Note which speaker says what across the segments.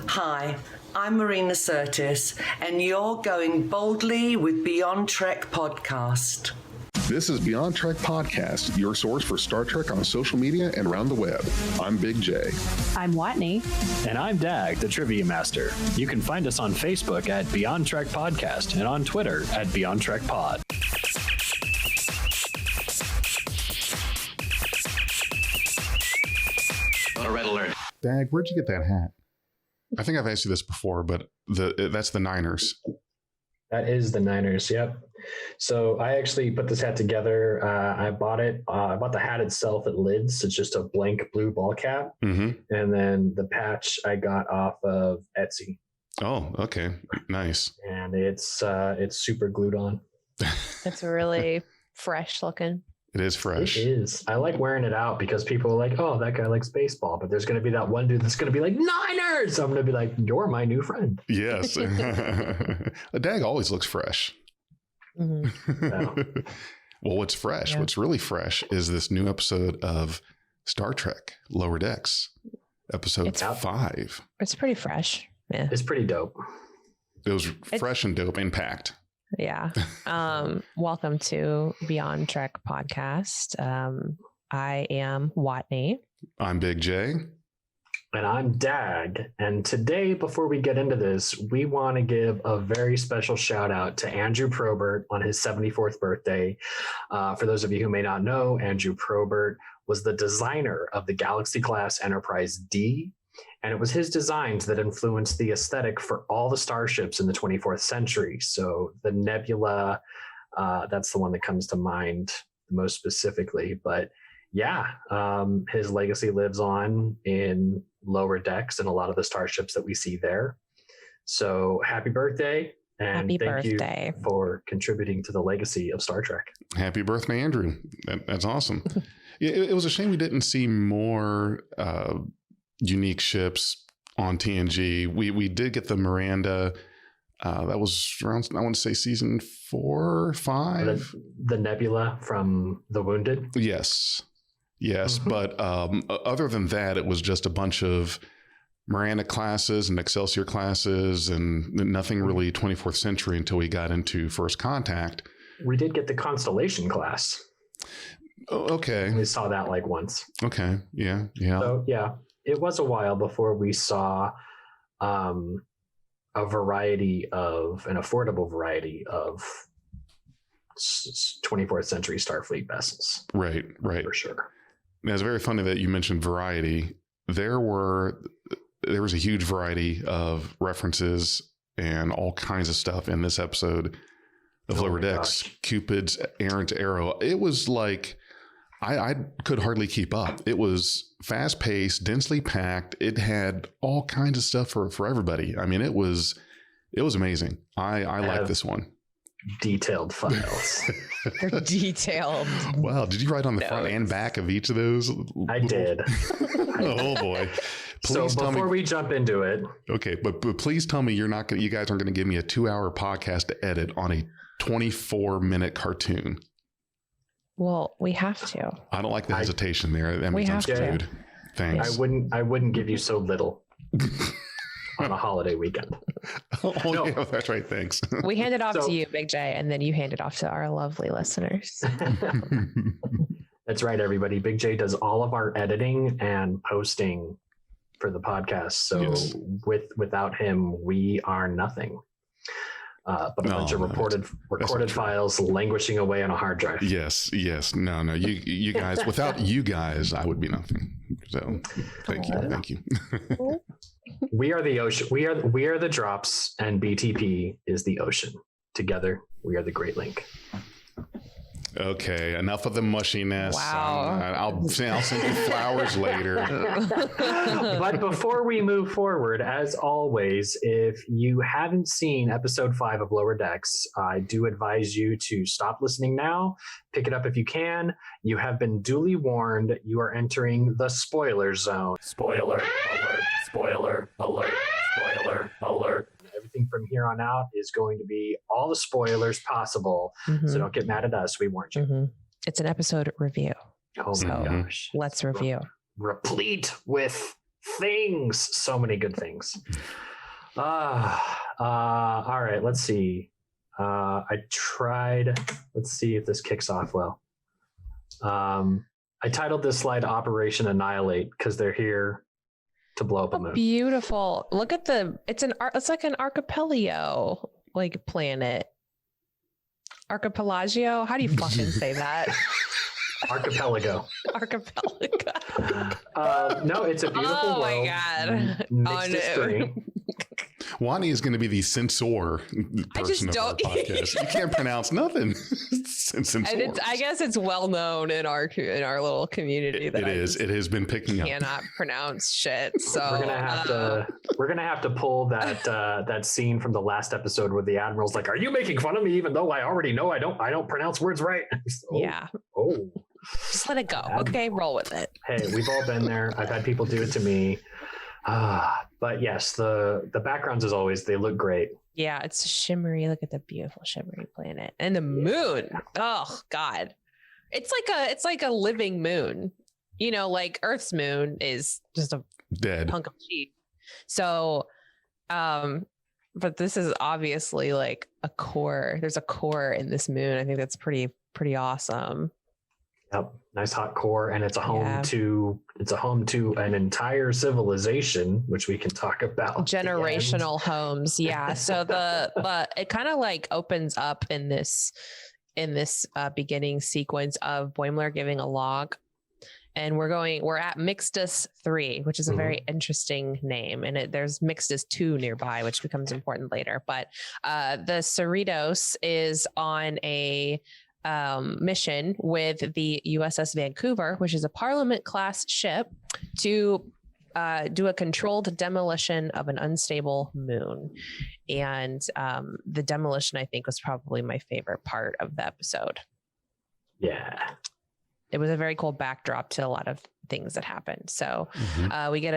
Speaker 1: Hi, I'm Marina Sirtis, and you're going boldly with BeyondTrek podcast.
Speaker 2: This is BeyondTrek Podcast, your source for Star Trek on social media and around the web. I'm Big J.
Speaker 3: I'm Watney.
Speaker 4: And I'm Dag, the Trivia Master. You can find us on Facebook at BeyondTrek Podcast and on Twitter at BeyondTrek Pod.
Speaker 5: Red alert.
Speaker 2: Dag, where'd you get that hat? I think I've asked you this before, but that's the Niners.
Speaker 6: That is the Niners. Yep. So I actually put this hat together. I bought it. I bought the hat itself at Lids. It's just a blank blue ball cap.
Speaker 2: Mm-hmm.
Speaker 6: And then the patch I got off of Etsy.
Speaker 2: Oh, okay. Nice.
Speaker 6: And it's super glued on.
Speaker 3: It's really fresh looking.
Speaker 2: It is fresh.
Speaker 6: It is. I like wearing it out because people are like, oh, that guy likes baseball. But there's going to be that one dude that's going to be like, Niners! So I'm going to be like, you're my new friend.
Speaker 2: Yes. A Dag always looks fresh.
Speaker 3: Mm-hmm.
Speaker 6: Yeah.
Speaker 2: Well, what's fresh? Yeah. What's really fresh is this new episode of Star Trek Lower Decks, episode 5.
Speaker 3: It's pretty fresh. Yeah.
Speaker 6: It's pretty dope.
Speaker 2: It was fresh and dope and packed.
Speaker 3: Yeah. Welcome to BeyondTrek podcast. I am Watney.
Speaker 2: I'm Big J.
Speaker 6: And I'm Dag. And today, before we get into this, we want to give a very special shout out to Andrew Probert on his 74th birthday. For those of you who may not know, Andrew Probert was the designer of the Galaxy class Enterprise D. And it was his designs that influenced the aesthetic for all the starships in the 24th century. So the Nebula, that's the one that comes to mind most specifically. But yeah, his legacy lives on in Lower Decks and a lot of the starships that we see there. So happy birthday. And thank you for contributing to the legacy of Star Trek.
Speaker 2: Happy birthday, Andrew. That's awesome. It was a shame we didn't see more unique ships on TNG. We did get the Miranda. That was around, I want to say season 4 or 5.
Speaker 6: The Nebula from The Wounded.
Speaker 2: Yes. Mm-hmm. But other than that, it was just a bunch of Miranda classes and Excelsior classes and nothing really 24th century until we got into First Contact. We
Speaker 6: did get the Constellation class.
Speaker 2: Oh, okay.
Speaker 6: We saw that like once.
Speaker 2: Okay. Yeah.
Speaker 6: So yeah. It was a while before we saw a affordable variety of 24th century Starfleet vessels.
Speaker 2: Right. For
Speaker 6: sure.
Speaker 2: Now, it's very funny that you mentioned variety. There was a huge variety of references and all kinds of stuff in this episode of Lower Decks. Gosh. Cupid's errant arrow. It was like, I could hardly keep up. It was fast paced, densely packed. It had all kinds of stuff for everybody. I mean, it was amazing. I like this one.
Speaker 6: Detailed files.
Speaker 3: They're detailed.
Speaker 2: Wow. Did you write on the front and back of each of those?
Speaker 6: I did.
Speaker 2: Oh boy.
Speaker 6: Please so before we jump into it.
Speaker 2: Okay. But please tell me you guys aren't going to give me a 2-hour podcast to edit on a 24-minute cartoon.
Speaker 3: Well, we have to.
Speaker 2: I don't like the hesitation there. That means I'm screwed. Thanks.
Speaker 6: I wouldn't give you so little on a holiday weekend.
Speaker 2: No. Yeah, that's right. Thanks.
Speaker 3: We hand it off to you, Big J, and then you hand it off to our lovely listeners.
Speaker 6: That's right, everybody. Big J does all of our editing and posting for the podcast. So yes. Without him, we are nothing. But a bunch of recorded files languishing away on a hard drive.
Speaker 2: Yes. No. You guys, without you guys, I would be nothing. So thank you.
Speaker 6: We are the ocean. We are the drops, and BTP is the ocean. Together, we are the Great Link.
Speaker 2: Okay, enough of the mushiness.
Speaker 3: Wow.
Speaker 2: I'll send you flowers later.
Speaker 6: But before we move forward, as always, if you haven't seen episode 5 of Lower Decks, I do advise you to stop listening now. Pick it up if you can. You have been duly warned. You are entering the spoiler zone. Spoiler alert. Spoiler alert. Spoiler alert. Everything from here on out is going to be all the spoilers possible. Mm-hmm. So don't get mad at us. We warned you.
Speaker 3: Mm-hmm. It's an episode review.
Speaker 6: Oh my gosh.
Speaker 3: Let's review.
Speaker 6: Replete with things. So many good things. All right, let's see. Let's see if this kicks off well. I titled this slide Operation Annihilate because they're here to blow up a moon.
Speaker 3: Beautiful. Look at it's like an archipelago like planet. Archipelago? How do you fucking say that?
Speaker 6: Archipelago.
Speaker 3: Archipelago.
Speaker 6: No, it's a beautiful world.
Speaker 3: Oh my God.
Speaker 6: Mixed history.
Speaker 2: Wani is going to be the censor person of our podcast. You can't pronounce nothing. Censor.
Speaker 3: And I guess it's well known in our little community that
Speaker 2: it is. It has been picking up.
Speaker 3: Cannot pronounce shit. So
Speaker 6: we're gonna have to pull that scene from the last episode where the admiral's like, "Are you making fun of me? Even though I already know I don't pronounce words right."
Speaker 3: Yeah.
Speaker 6: Oh.
Speaker 3: Just let it go. Okay, roll with it.
Speaker 6: Hey, we've all been there. I've had people do it to me. But yes, the backgrounds, as always, they look great.
Speaker 3: Yeah, it's shimmery. Look at the beautiful shimmery planet and the moon. Oh God, it's like a living moon. You know, like Earth's moon is just a
Speaker 2: dead
Speaker 3: hunk of cheese. So, but this is obviously like a core. There's a core in this moon. I think that's pretty awesome.
Speaker 6: Yep, nice hot core, and it's a home to an entire civilization, which we can talk about.
Speaker 3: Generational homes, yeah. So but it kind of like opens up in this beginning sequence of Boimler giving a log, and we're at Mixtus 3, which is a very interesting name, and there's Mixtus 2 nearby, which becomes important later. But the Cerritos is on a mission with the USS Vancouver, which is a Parliament class ship, to do a controlled demolition of an unstable moon. And the demolition, I think, was probably my favorite part of the episode.
Speaker 6: Yeah.
Speaker 3: It was a very cool backdrop to a lot of things that happened. So we get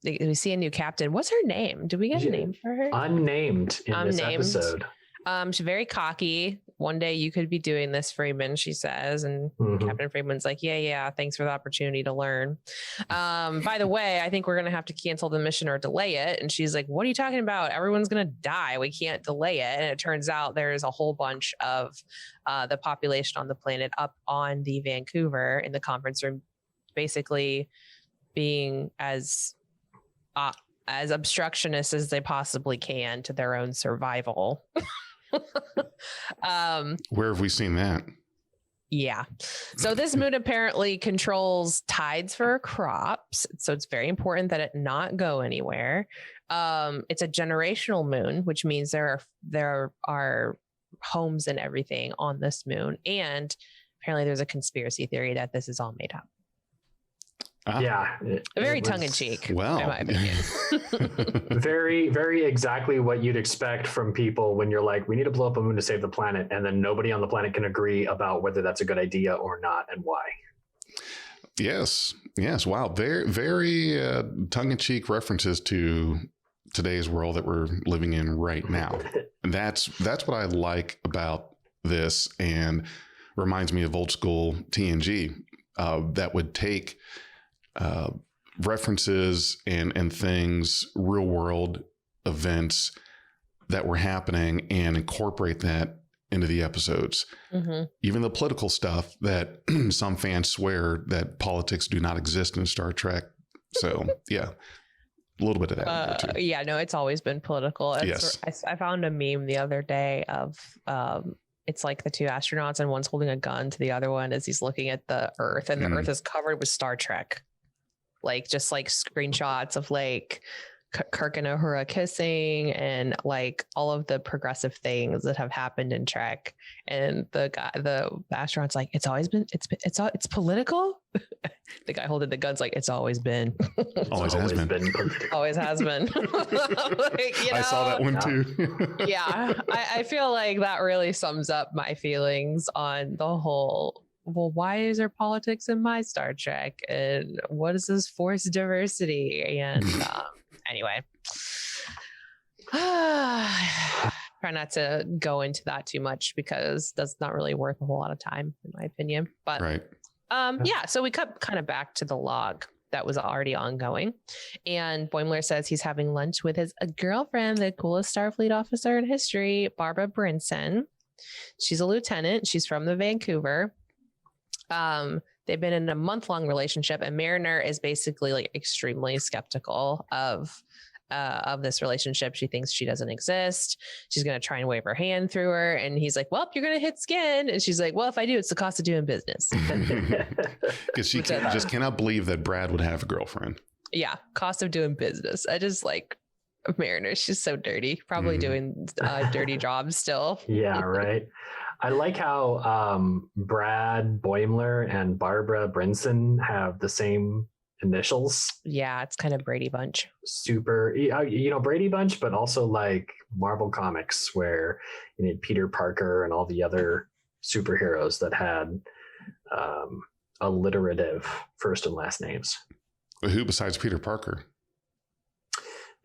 Speaker 3: we see a new captain. What's her name? Do we get a name for her?
Speaker 6: Unnamed in this episode.
Speaker 3: She's very cocky. One day you could be doing this, Freeman, she says. And Captain Freeman's like, yeah, thanks for the opportunity to learn. By the way, I think we're going to have to cancel the mission or delay it. And she's like, what are you talking about? Everyone's going to die. We can't delay it. And it turns out there's a whole bunch of the population on the planet up on the Vancouver in the conference room, basically being as obstructionist as they possibly can to their own survival.
Speaker 2: Where have we seen that?
Speaker 3: Yeah. So this moon apparently controls tides for crops. So it's very important that it not go anywhere. It's a generational moon, which means there are homes and everything on this moon. And apparently there's a conspiracy theory that this is all made up.
Speaker 6: Yeah.
Speaker 3: Very tongue-in-cheek,
Speaker 2: well,
Speaker 3: in my opinion.
Speaker 6: Very, very exactly what you'd expect from people when you're like, we need to blow up a moon to save the planet. And then nobody on the planet can agree about whether that's a good idea or not and why.
Speaker 2: Yes. Wow. Very, very tongue-in-cheek references to today's world that we're living in right now. And that's what I like about this, and reminds me of old school TNG that would take references and things, real world events that were happening, and incorporate that into the episodes. Even the political stuff that some fans swear that politics do not exist in Star Trek. So yeah, a little bit of that. Too.
Speaker 3: Yeah, no, it's always been political.
Speaker 2: Yes.
Speaker 3: I found a meme the other day of it's like the two astronauts and one's holding a gun to the other one as he's looking at the Earth, and the Earth is covered with Star Trek. Like just like screenshots of like Kirk and Uhura kissing and like all of the progressive things that have happened in Trek. And the astronaut's like, it's political. The guy holding the gun's like, it's always been.
Speaker 2: Always has been.
Speaker 3: Always has been. Like, you know,
Speaker 2: I saw that one too.
Speaker 3: Yeah. I feel like that really sums up my feelings on the whole. Well, why is there politics in my Star Trek? And what is this forced diversity? And anyway, try not to go into that too much because that's not really worth a whole lot of time, in my opinion. But
Speaker 2: right.
Speaker 3: Yeah, so we cut kind of back to the log that was already ongoing. And Boimler says he's having lunch with his girlfriend, the coolest Starfleet officer in history, Barbara Brinson. She's a lieutenant. She's from the Vancouver. They've been in a month-long relationship, and Mariner is basically like extremely skeptical of this relationship. She thinks she doesn't exist. She's going to try and wave her hand through her. And he's like, well, you're going to hit skin. And she's like, well, if I do, it's the cost of doing business.
Speaker 2: Because she just cannot believe that Brad would have a girlfriend.
Speaker 3: Yeah. Cost of doing business. I just like Mariner. She's so dirty, probably doing dirty jobs still.
Speaker 6: Yeah. Right. I like how Brad Boimler and Barbara Brinson have the same initials.
Speaker 3: Yeah, it's kind of Brady Bunch.
Speaker 6: Super, Brady Bunch, but also like Marvel Comics, where you need Peter Parker and all the other superheroes that had alliterative first and last names.
Speaker 2: Who besides Peter Parker?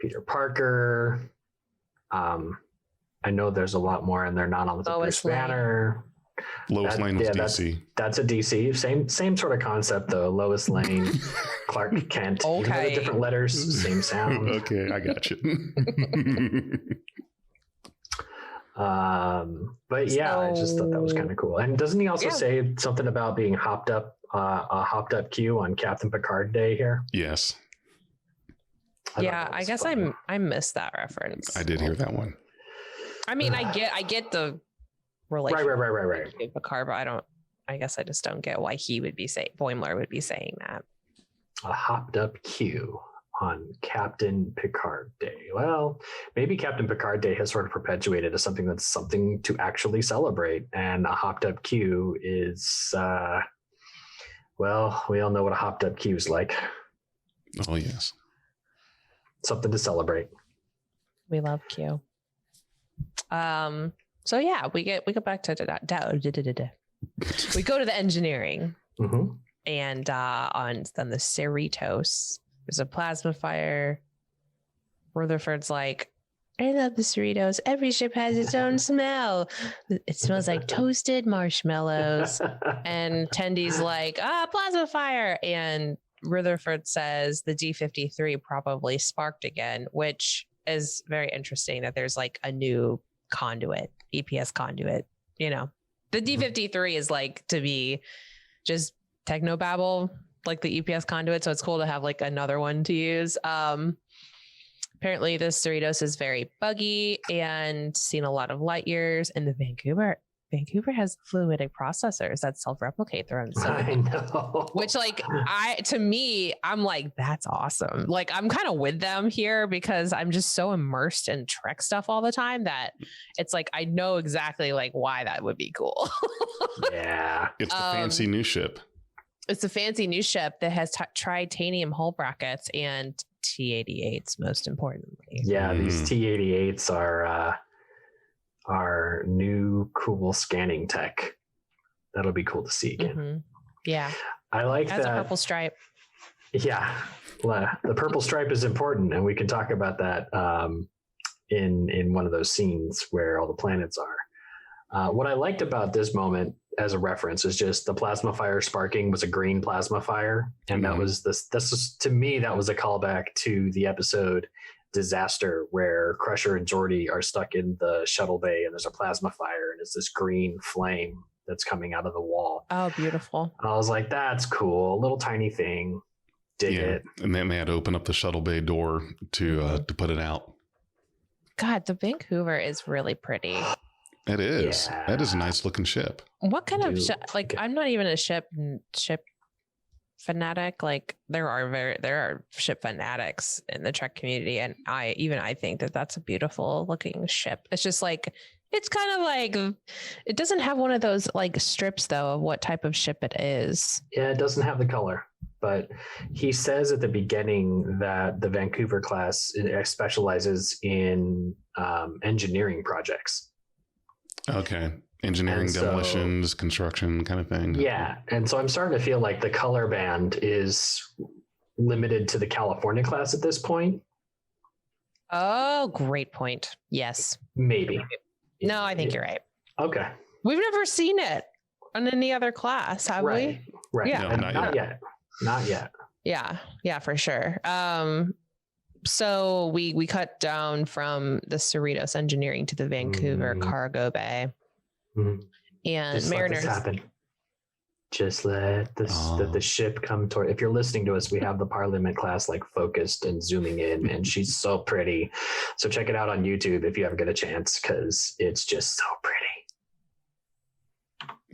Speaker 6: Peter Parker. I know there's a lot more, and they're not on the Bruce Banner.
Speaker 2: Lois Lane was DC.
Speaker 6: That's a DC. Same sort of concept though. Lois Lane, Clark Kent.
Speaker 3: Okay.
Speaker 6: Even though the different letters, same sound.
Speaker 2: Okay, I got you.
Speaker 6: But yeah, I just thought that was kind of cool. And doesn't he also say something about being hopped up, a hopped up Q on Captain Picard Day here?
Speaker 2: Yes.
Speaker 3: I guess I missed that reference.
Speaker 2: I did hear that one.
Speaker 3: I mean, I get the relationship.
Speaker 6: Right.
Speaker 3: With Picard, but I guess I just don't get why Boimler would be saying that.
Speaker 6: A hopped up Q on Captain Picard Day. Well, maybe Captain Picard Day has sort of perpetuated as something that's something to actually celebrate. And a hopped up Q is, well, we all know what a hopped up Q is like.
Speaker 2: Oh, yes.
Speaker 6: Something to celebrate.
Speaker 3: We love Q. So yeah, we get back to we go to the engineering, and on the Cerritos, there's a plasma fire. Rutherford's like, I love the Cerritos. Every ship has its own smell. It smells like toasted marshmallows. And Tendy's like, plasma fire. And Rutherford says the D-53 probably sparked again, which is very interesting that there's like a new conduit, EPS conduit. The D-53 is like to be just technobabble, like the EPS conduit. So it's cool to have like another one to use. Apparently the Cerritos is very buggy and seen a lot of light years. And the Vancouver has fluidic processors that self-replicate their own
Speaker 6: I know.
Speaker 3: which I'm like, that's awesome. Like, I'm kind of with them here because I'm just so immersed in Trek stuff all the time that it's like, I know exactly like why that would be cool.
Speaker 6: Yeah.
Speaker 2: It's the fancy new ship.
Speaker 3: It's a fancy new ship that has titanium hull brackets and T-88s, most importantly.
Speaker 6: Yeah, these T-88s are new cool scanning tech. That'll be cool to see again.
Speaker 3: Yeah.
Speaker 6: I like that.
Speaker 3: That's a purple stripe.
Speaker 6: Yeah. The purple stripe is important, and we can talk about that in one of those scenes where all the planets are. What I liked about this moment as a reference is just the plasma fire sparking was a green plasma fire. And that was to me, that was a callback to the episode Disaster, where Crusher and Geordi are stuck in the shuttle bay and there's a plasma fire and it's this green flame that's coming out of the wall.
Speaker 3: Oh, beautiful.
Speaker 6: I was like, that's cool. A little tiny thing. Dig it.
Speaker 2: And then they had to open up the shuttle bay door to put it out. God,
Speaker 3: the Vancouver is really pretty.
Speaker 2: It is.
Speaker 6: Yeah.
Speaker 2: That is a nice looking ship.
Speaker 3: What kind of ship? Like, I'm not even a ship fanatic. Like, there are ship fanatics in the Trek community, and I think that that's a beautiful looking ship. It's just like, it's kind of like, it doesn't have one of those like strips though of what type of ship it is.
Speaker 6: Yeah, it doesn't have the color, but he says at the beginning that the Vancouver class specializes in engineering projects.
Speaker 2: Okay. Engineering, demolitions, construction kind of thing.
Speaker 6: Yeah. And so I'm starting to feel like the color band is limited to the California class at this point.
Speaker 3: Oh, great point. Yes.
Speaker 6: Maybe.
Speaker 3: No, I think you're right.
Speaker 6: Okay.
Speaker 3: We've never seen it. on any other class, have
Speaker 6: Right.
Speaker 3: we?
Speaker 6: Right.
Speaker 3: Yeah.
Speaker 2: No,
Speaker 6: And
Speaker 2: not
Speaker 6: not yet. Not yet.
Speaker 3: Yeah, for sure. So we cut down from the Cerritos Engineering to the Vancouver Cargo Bay,
Speaker 6: Mhm.
Speaker 3: and
Speaker 6: Just
Speaker 3: Mariners.
Speaker 6: let this happen. Just let the ship come toward. If you're listening to us, we have the Parliament class like focused and zooming in, and she's so pretty. So check it out on YouTube if you ever get a chance, because it's just so pretty.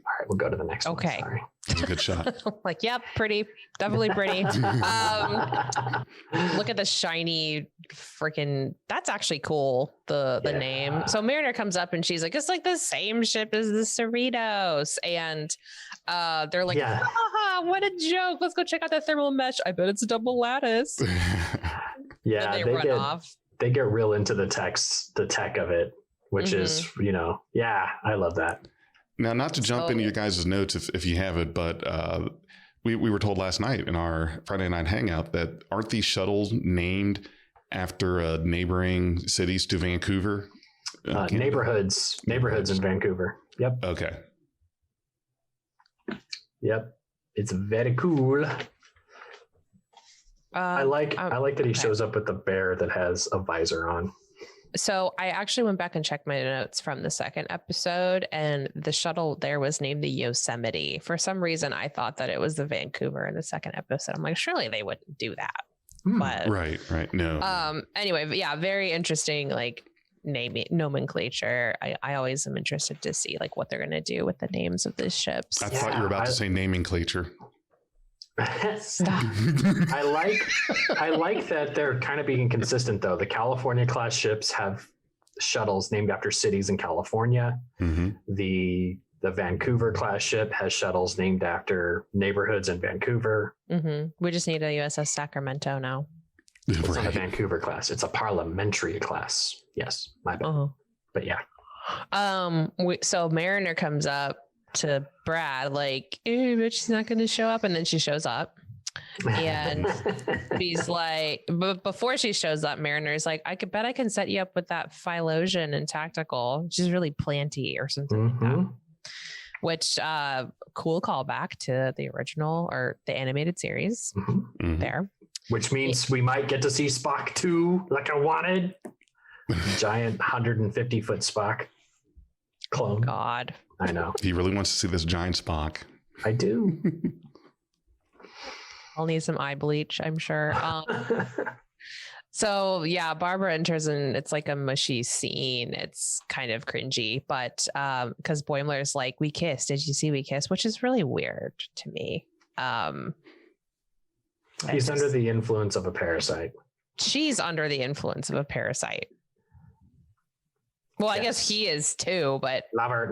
Speaker 6: All right, we'll go to the next one.
Speaker 3: Okay.
Speaker 6: Sorry.
Speaker 2: That's a good shot.
Speaker 3: Like, yep, pretty, definitely pretty. Look at the shiny freaking. That's actually cool. The name. So Mariner comes up and she's like, it's like the same ship as the Cerritos, and they're like, what a joke. Let's go check out that thermal mesh. I bet it's a double lattice.
Speaker 6: Yeah,
Speaker 3: they run off.
Speaker 6: They get real into the tech of it, which is, I love that.
Speaker 2: Now, not to jump into your guys' notes if you have it, but we were told last night in our Friday night hangout that aren't these shuttles named after neighboring cities to Vancouver?
Speaker 6: Neighborhoods in Vancouver. Yep.
Speaker 2: Okay.
Speaker 6: Yep. It's very cool. I like that he shows up with the bear that has a visor on.
Speaker 3: So I actually went back and checked my notes from the second episode, and the shuttle there was named the Yosemite. For some reason, I thought that it was the Vancouver in the second episode. I'm like, surely they wouldn't do that. But
Speaker 2: right. No.
Speaker 3: Anyway, yeah, very interesting, like nomenclature. I always am interested to see like what they're going to do with the names of the ships.
Speaker 2: I thought you were about to say nomenclature.
Speaker 3: Stop.
Speaker 6: I like that they're kind of being consistent though. The California class ships have shuttles named after cities in California.
Speaker 2: Mm-hmm.
Speaker 6: The Vancouver class ship has shuttles named after neighborhoods in Vancouver.
Speaker 3: Mm-hmm. We just need a USS Sacramento now.
Speaker 6: It's not a Vancouver class. It's a parliamentary class. Yes, my bad.
Speaker 3: Uh-huh.
Speaker 6: But yeah.
Speaker 3: So Mariner comes up to Brad like, but she's not going to show up, and then she shows up, and he's like, but before she shows up, Mariner's like, I bet I can set you up with that Philosian and tactical. She's really planty or something like that. Which cool callback to the original or the animated series there.
Speaker 6: Which means we might get to see Spock too, like I wanted. Giant 150-foot Spock clone.
Speaker 3: God.
Speaker 6: I know.
Speaker 2: He really wants to see this giant Spock.
Speaker 6: I do.
Speaker 3: I'll need some eye bleach, I'm sure. So yeah, Barbara enters and it's like a mushy scene. It's kind of cringy, but because Boimler's like, we kissed. Did you see we kissed? Which is really weird to me.
Speaker 6: He's under the influence of a parasite.
Speaker 3: She's under the influence of a parasite. Well, I guess he is too, but
Speaker 6: Lover.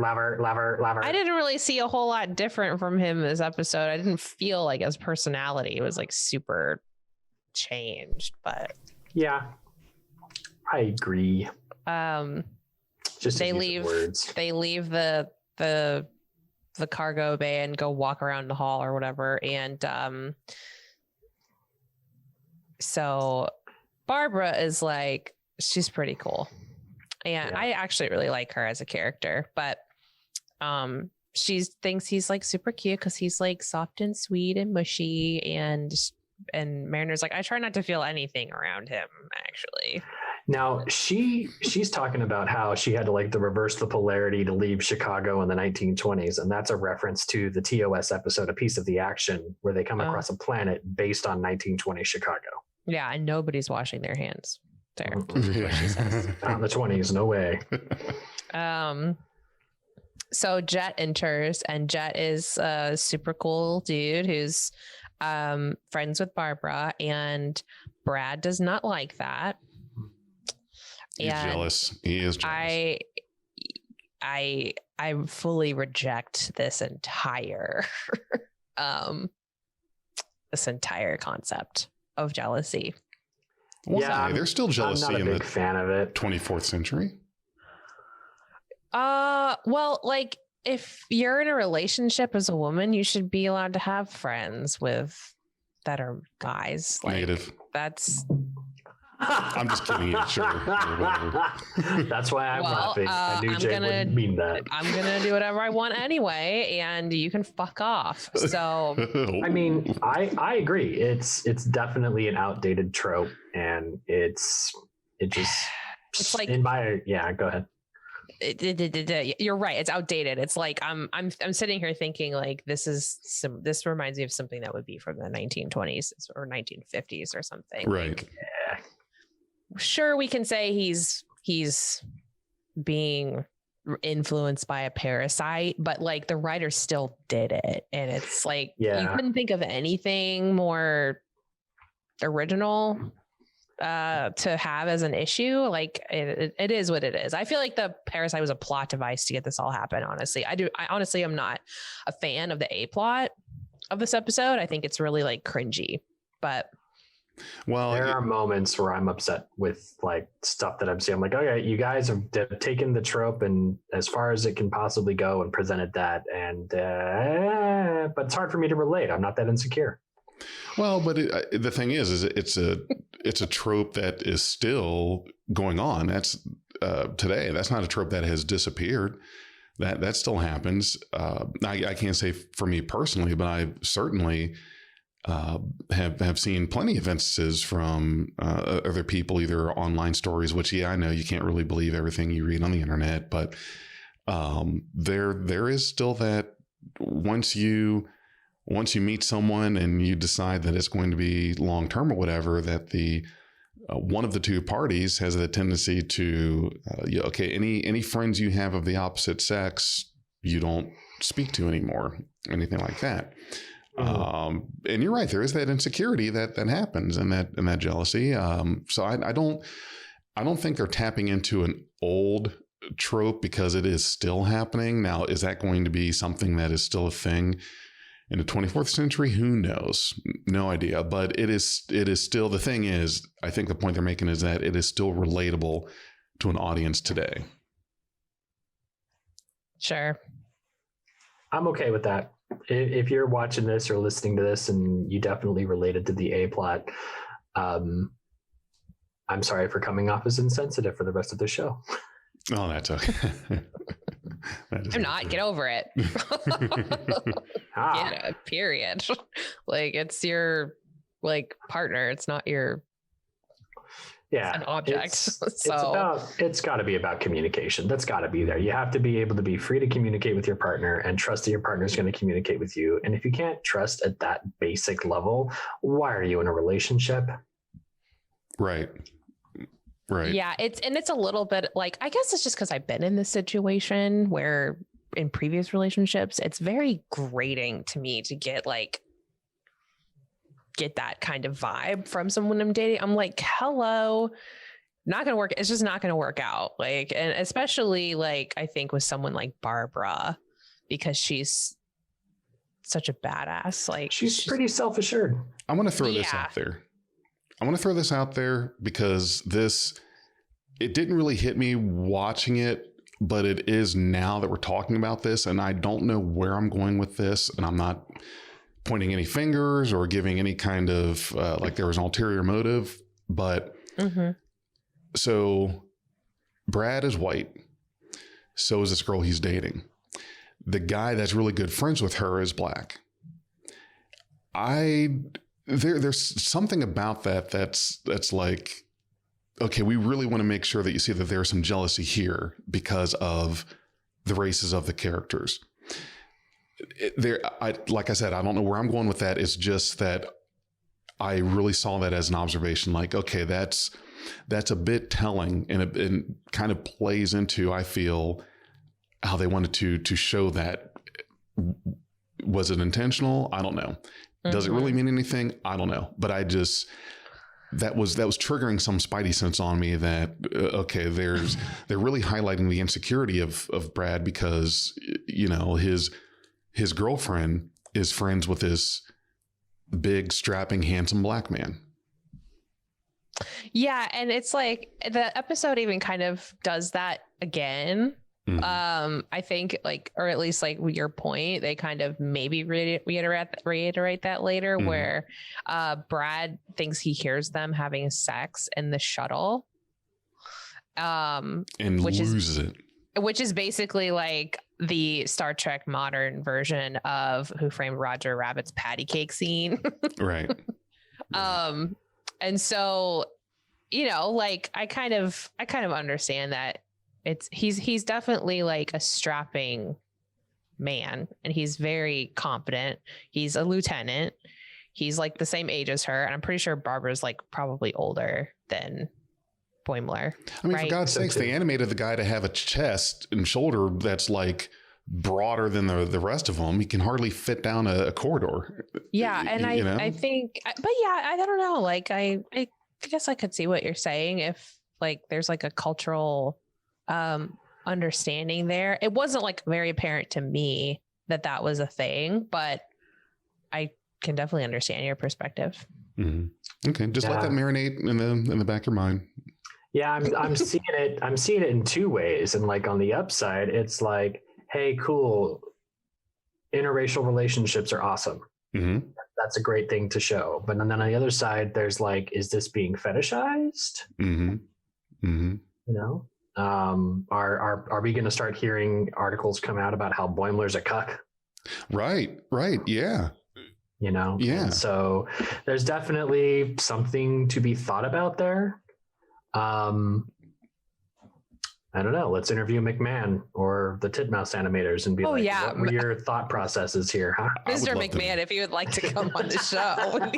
Speaker 3: I didn't really see a whole lot different from him this episode. I didn't feel like his personality was like super changed, but
Speaker 6: yeah, I agree. Just
Speaker 3: they leave the cargo bay and go walk around the hall or whatever, and so Barbara is like, she's pretty cool. And I actually really like her as a character, but she thinks he's like super cute because he's like soft and sweet and mushy, and Mariner's like, I try not to feel anything around him, actually.
Speaker 6: Now she's talking about how she had to like reverse the polarity to leave Chicago in the 1920s, and that's a reference to the TOS episode A Piece of the Action, where they come across a planet based on 1920 Chicago.
Speaker 3: Yeah, and nobody's washing their hands there.
Speaker 6: Not in the 20s, no way.
Speaker 3: So Jet enters, and Jet is a super cool dude who's friends with Barbara, and Brad does not like that.
Speaker 2: He's jealous. He is jealous.
Speaker 3: I fully reject this entire concept of jealousy.
Speaker 2: Yeah, there's still jealousy
Speaker 6: I'm not a big fan of it.
Speaker 2: 24th century.
Speaker 3: Well, like if you're in a relationship as a woman, you should be allowed to have friends that are guys. Like,
Speaker 2: Negative.
Speaker 3: That's
Speaker 2: I'm just kidding you. Sure. Whatever.
Speaker 6: That's why I'm laughing. I knew Jay wouldn't mean that.
Speaker 3: I'm going to do whatever I want anyway, and you can fuck off. So,
Speaker 6: I mean, I agree. It's definitely an outdated trope, and it's like, go ahead.
Speaker 3: You're right. It's outdated. It's like I'm sitting here thinking like this reminds me of something that would be from the 1920s or 1950s or something.
Speaker 2: Right.
Speaker 3: Like, sure, we can say he's being influenced by a parasite, but like the writer still did it, and it's like you couldn't think of anything more original to have as an issue. Like it is what it is. I feel like the parasite was a plot device to get this all happen. Honestly, I honestly am not a fan of the A plot of this episode. I think it's really like cringy, but
Speaker 6: well, there are moments where I'm upset with like stuff that I'm seeing. I'm like, okay, you guys have taken the trope and as far as it can possibly go and presented that, and but it's hard for me to relate. I'm not that insecure.
Speaker 2: Well, but the thing is it's a trope that is still going on. That's today. That's not a trope that has disappeared. That still happens. I can't say for me personally, but I certainly have seen plenty of instances from other people, either online stories, which I know you can't really believe everything you read on the internet, but there is still that once you meet someone and you decide that it's going to be long term or whatever, that the one of the two parties has a tendency to any friends you have of the opposite sex you don't speak to anymore, anything like that. And you're right, there is that insecurity that happens and that jealousy. So I don't think they're tapping into an old trope because it is still happening. Now, is that going to be something that is still a thing in the 24th century? Who knows? No idea. But it is still, the thing is, I think the point they're making is that it is still relatable to an audience today.
Speaker 3: Sure.
Speaker 6: I'm okay with that. If you're watching this or listening to this and you definitely related to the A plot, I'm sorry for coming off as insensitive for the rest of the show.
Speaker 2: Oh, that's okay.
Speaker 3: I'm not. Get over it. Get it, period. Like it's your partner. It's not your an object.
Speaker 6: It's got to be about communication. That's got to be there. You have to be able to be free to communicate with your partner and trust that your partner is going to communicate with you. And if you can't trust at that basic level, why are you in a relationship?
Speaker 2: Right.
Speaker 3: Yeah, it's a little bit like, I guess it's just because I've been in this situation where in previous relationships, it's very grating to me to get that kind of vibe from someone I'm dating. I'm like, hello, not gonna work. It's just not gonna work out. Like, and especially I think with someone like Barbara, because she's such a badass. Like
Speaker 6: she's pretty self-assured.
Speaker 2: I want to throw this out there because it didn't really hit me watching it, but it is now that we're talking about this, and I don't know where I'm going with this, and I'm not pointing any fingers or giving any kind of there was an ulterior motive, but so Brad is white. So is this girl he's dating. The guy that's really good friends with her is black. There's something about that's like, okay, we really want to make sure that you see that there's some jealousy here because of the races of the characters. Like I said, I don't know where I'm going with that. It's just that I really saw that as an observation. Like, okay, that's a bit telling, and it kind of plays into, I feel, how they wanted to show that. Was it intentional? I don't know. Does it really mean anything? I don't know. But that was triggering some spidey sense on me that, okay, they're really highlighting the insecurity of Brad because, his girlfriend is friends with this big, strapping, handsome black man.
Speaker 3: Yeah. And it's like the episode even kind of does that again I think like, or at least like your point, they kind of maybe reiterate that later, where Brad thinks he hears them having sex in the shuttle,
Speaker 2: and
Speaker 3: which
Speaker 2: loses it.
Speaker 3: Which is basically like the Star Trek modern version of Who Framed Roger Rabbit's patty cake scene.
Speaker 2: Right.
Speaker 3: And so, you know, like I kind of understand that he's definitely like a strapping man, and he's very competent. He's a lieutenant. He's like the same age as her, and I'm pretty sure Barbara's like probably older than Boimler.
Speaker 2: I mean,
Speaker 3: right?
Speaker 2: for God's sakes, they animated the guy to have a chest and shoulder that's like broader than the rest of them. He can hardly fit down a corridor.
Speaker 3: Yeah, and I think, but yeah, I don't know. Like I guess I could see what you're saying if like there's like a cultural understanding there. It wasn't like very apparent to me that was a thing, but I can definitely understand your perspective.
Speaker 2: Mm-hmm. Okay, just let that marinate in the back of your mind.
Speaker 6: Yeah, I'm seeing it. I'm seeing it in two ways, and like on the upside, it's like, hey, cool, interracial relationships are awesome.
Speaker 2: Mm-hmm.
Speaker 6: That's a great thing to show. But then on the other side, there's like, is this being fetishized?
Speaker 2: Mm-hmm. Mm-hmm.
Speaker 6: You know, are we going to start hearing articles come out about how Boimler's a cuck?
Speaker 2: Right. Yeah.
Speaker 6: You know?
Speaker 2: Yeah.
Speaker 6: And so there's definitely something to be thought about there. I don't know. Let's interview McMahon or the Titmouse animators and be what were your thought processes here, huh?
Speaker 3: Mr. McMahon, if you would like to come on the show.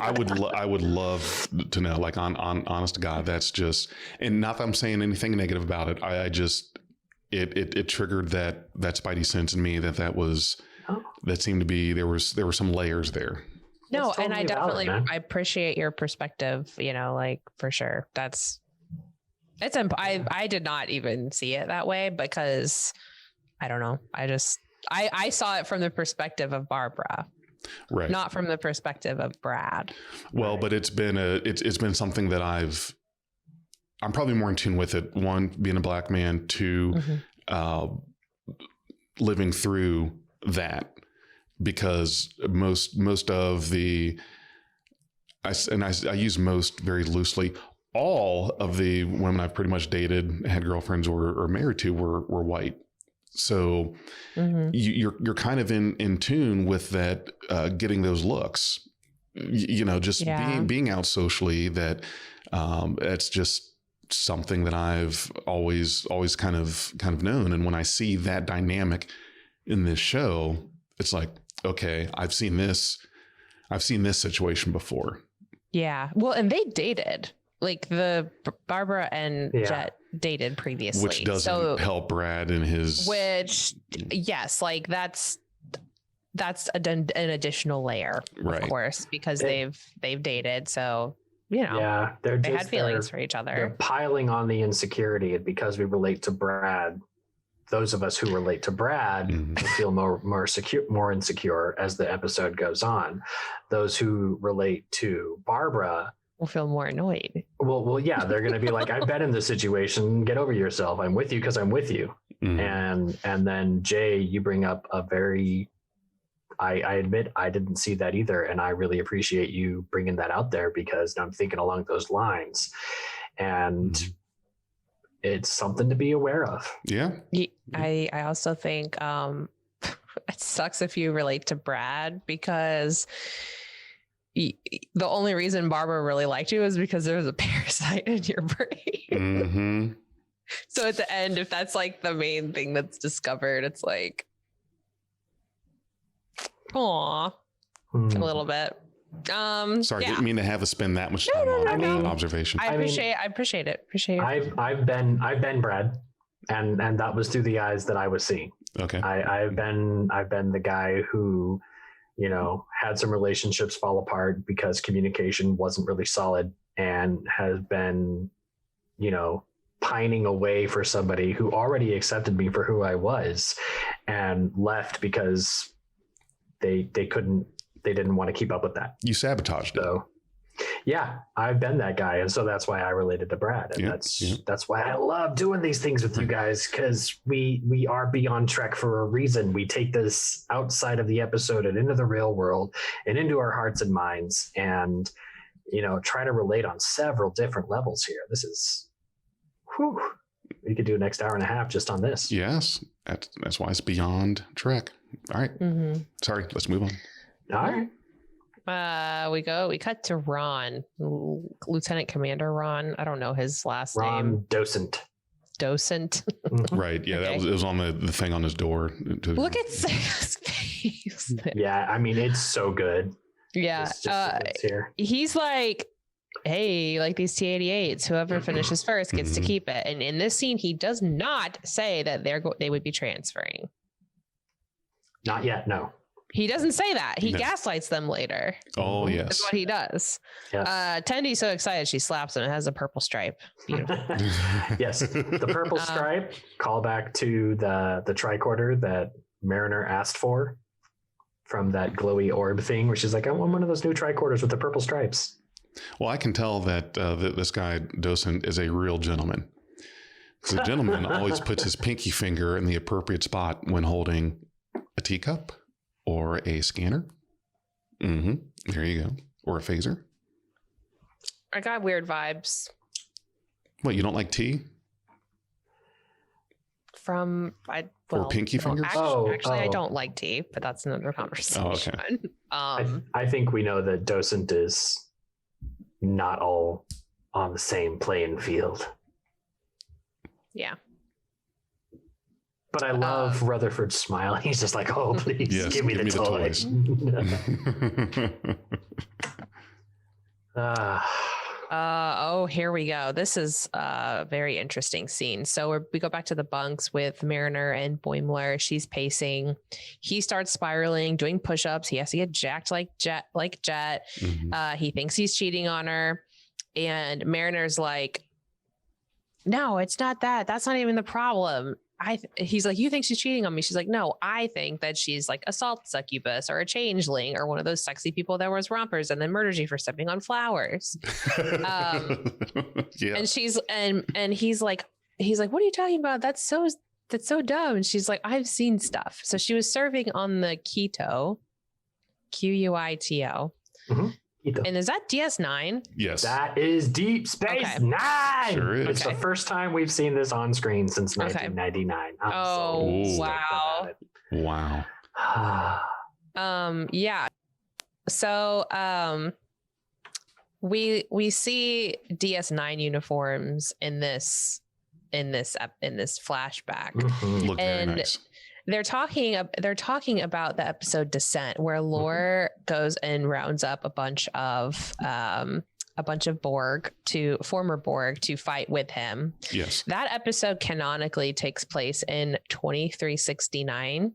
Speaker 2: I would love to know, like on honest to God, that's just, and not that I'm saying anything negative about it. I just, it triggered that spidey sense in me that seemed to be, there were some layers there.
Speaker 3: No,
Speaker 6: totally
Speaker 3: and I definitely,
Speaker 6: valid,
Speaker 3: I appreciate your perspective, you know, like for sure. I did not even see it that way because I don't know. I saw it from the perspective of Barbara,
Speaker 2: right? Not
Speaker 3: from the perspective of Brad.
Speaker 2: Well,
Speaker 3: right.
Speaker 2: But it's been something that I'm probably more in tune with it. One, being a black man. Two, living through that, because most of the, I use most very loosely. All of the women I've pretty much dated, had girlfriends or married to were white. So you're kind of in tune with that, getting those looks, you know, just being out socially, that it's just something that I've always kind of known. And when I see that dynamic in this show, it's like, okay, I've seen this situation before.
Speaker 3: Yeah. Well, and they dated. Like the Barbara and Jet dated previously,
Speaker 2: which doesn't help Brad in his.
Speaker 3: Which, yes, like that's an additional layer,
Speaker 2: right.
Speaker 3: Of course, because they've dated. So you know, they had feelings for each other.
Speaker 6: They're piling on the insecurity, and because we relate to Brad, those of us who relate to Brad feel more insecure as the episode goes on. Those who relate to Barbara
Speaker 3: will feel more annoyed.
Speaker 6: Well, yeah, they're going to be like, I've been in this situation. Get over yourself. I'm with you because I'm with you. And then Jay, you bring up a very, I admit I didn't see that either. And I really appreciate you bringing that out there, because I'm thinking along those lines, and it's something to be aware of.
Speaker 2: Yeah.
Speaker 3: I also think it sucks if you relate to Brad, because the only reason Barbara really liked you is because there was a parasite in your brain. So at the end, if that's like the main thing that's discovered, it's like, aw, a little bit.
Speaker 2: Sorry, didn't mean to have to spend that much time on that observation.
Speaker 3: I appreciate it.
Speaker 6: I've been Brad, and that was through the eyes that I was seeing.
Speaker 2: Okay.
Speaker 6: I've been the guy who, you know, had some relationships fall apart because communication wasn't really solid, and has been, you know, pining away for somebody who already accepted me for who I was, and left because they didn't want to keep up with that.
Speaker 2: You sabotaged it.
Speaker 6: Yeah, I've been that guy, and so that's why I related to Brad, and that's why I love doing these things with you guys, because we are Beyond Trek for a reason. We take this outside of the episode and into the real world and into our hearts and minds, and try to relate on several different levels here. This is, we could do a next hour and a half just on this.
Speaker 2: Yes, that's why it's Beyond Trek. All right.
Speaker 3: Mm-hmm.
Speaker 2: Sorry, let's move on.
Speaker 6: All right.
Speaker 3: We cut to Ron, Lieutenant Commander Ron. I don't know his last name.
Speaker 6: Ron Docent.
Speaker 2: Right. Yeah,
Speaker 3: Okay.
Speaker 2: it was on the thing on his door.
Speaker 3: Look at Sam's face.
Speaker 6: Yeah, I mean, it's so good.
Speaker 3: Yeah.
Speaker 6: It's here.
Speaker 3: He's like, hey, like these T-88s, whoever finishes first gets to keep it. And in this scene, he does not say that they would be transferring.
Speaker 6: Not yet, no.
Speaker 3: He doesn't say that. He
Speaker 2: No.
Speaker 3: gaslights them later.
Speaker 2: Oh, yes.
Speaker 3: That's what he does.
Speaker 6: Yes.
Speaker 3: Tendy's so excited she slaps him. It has a purple stripe. Beautiful.
Speaker 6: Yes, the purple stripe, callback to the tricorder that Mariner asked for from that glowy orb thing, where she's like, I want one of those new tricorders with the purple stripes.
Speaker 2: Well, I can tell that this guy, Docent, is a real gentleman. The gentleman always puts his pinky finger in the appropriate spot when holding a teacup or a scanner. There you go. Or a phaser.
Speaker 3: I got weird vibes
Speaker 2: What, you don't like tea?
Speaker 3: from
Speaker 2: Or pinky fingers?
Speaker 3: Actually, I don't like tea, but that's another conversation.
Speaker 2: Oh, okay.
Speaker 6: I think we know that Docent is not all on the same playing field.
Speaker 3: Yeah.
Speaker 6: But I love Rutherford's smile. He's just like, oh, please,
Speaker 2: Yes,
Speaker 6: give me the toys.
Speaker 3: Here we go. This is a very interesting scene. So we go back to the bunks with Mariner and Boimler. She's pacing. He starts spiraling, doing push-ups. He has to get jacked like Jet. He thinks he's cheating on her. And Mariner's like, no, it's not that. That's not even the problem. He's like, you think she's cheating on me? She's like, no, I think that she's like a salt succubus or a changeling or one of those sexy people that wears rompers and then murders you for stepping on flowers.
Speaker 2: Yeah.
Speaker 3: And he's like, what are you talking about? That's so dumb. And she's like, I've seen stuff. So she was serving on the Quito, Quito.
Speaker 6: Mm-hmm.
Speaker 3: And is that DS9?
Speaker 2: Yes.
Speaker 6: That is Deep Space Nine.
Speaker 2: Sure is.
Speaker 6: It's the first time we've seen this on screen since 1999.
Speaker 2: Wow.
Speaker 3: Yeah. So we see DS9 uniforms in this flashback.
Speaker 2: Look very nice.
Speaker 3: They're talking about the episode Descent, where Lore goes and rounds up a bunch of former Borg to fight with him.
Speaker 2: Yes.
Speaker 3: That episode canonically takes place in 2369.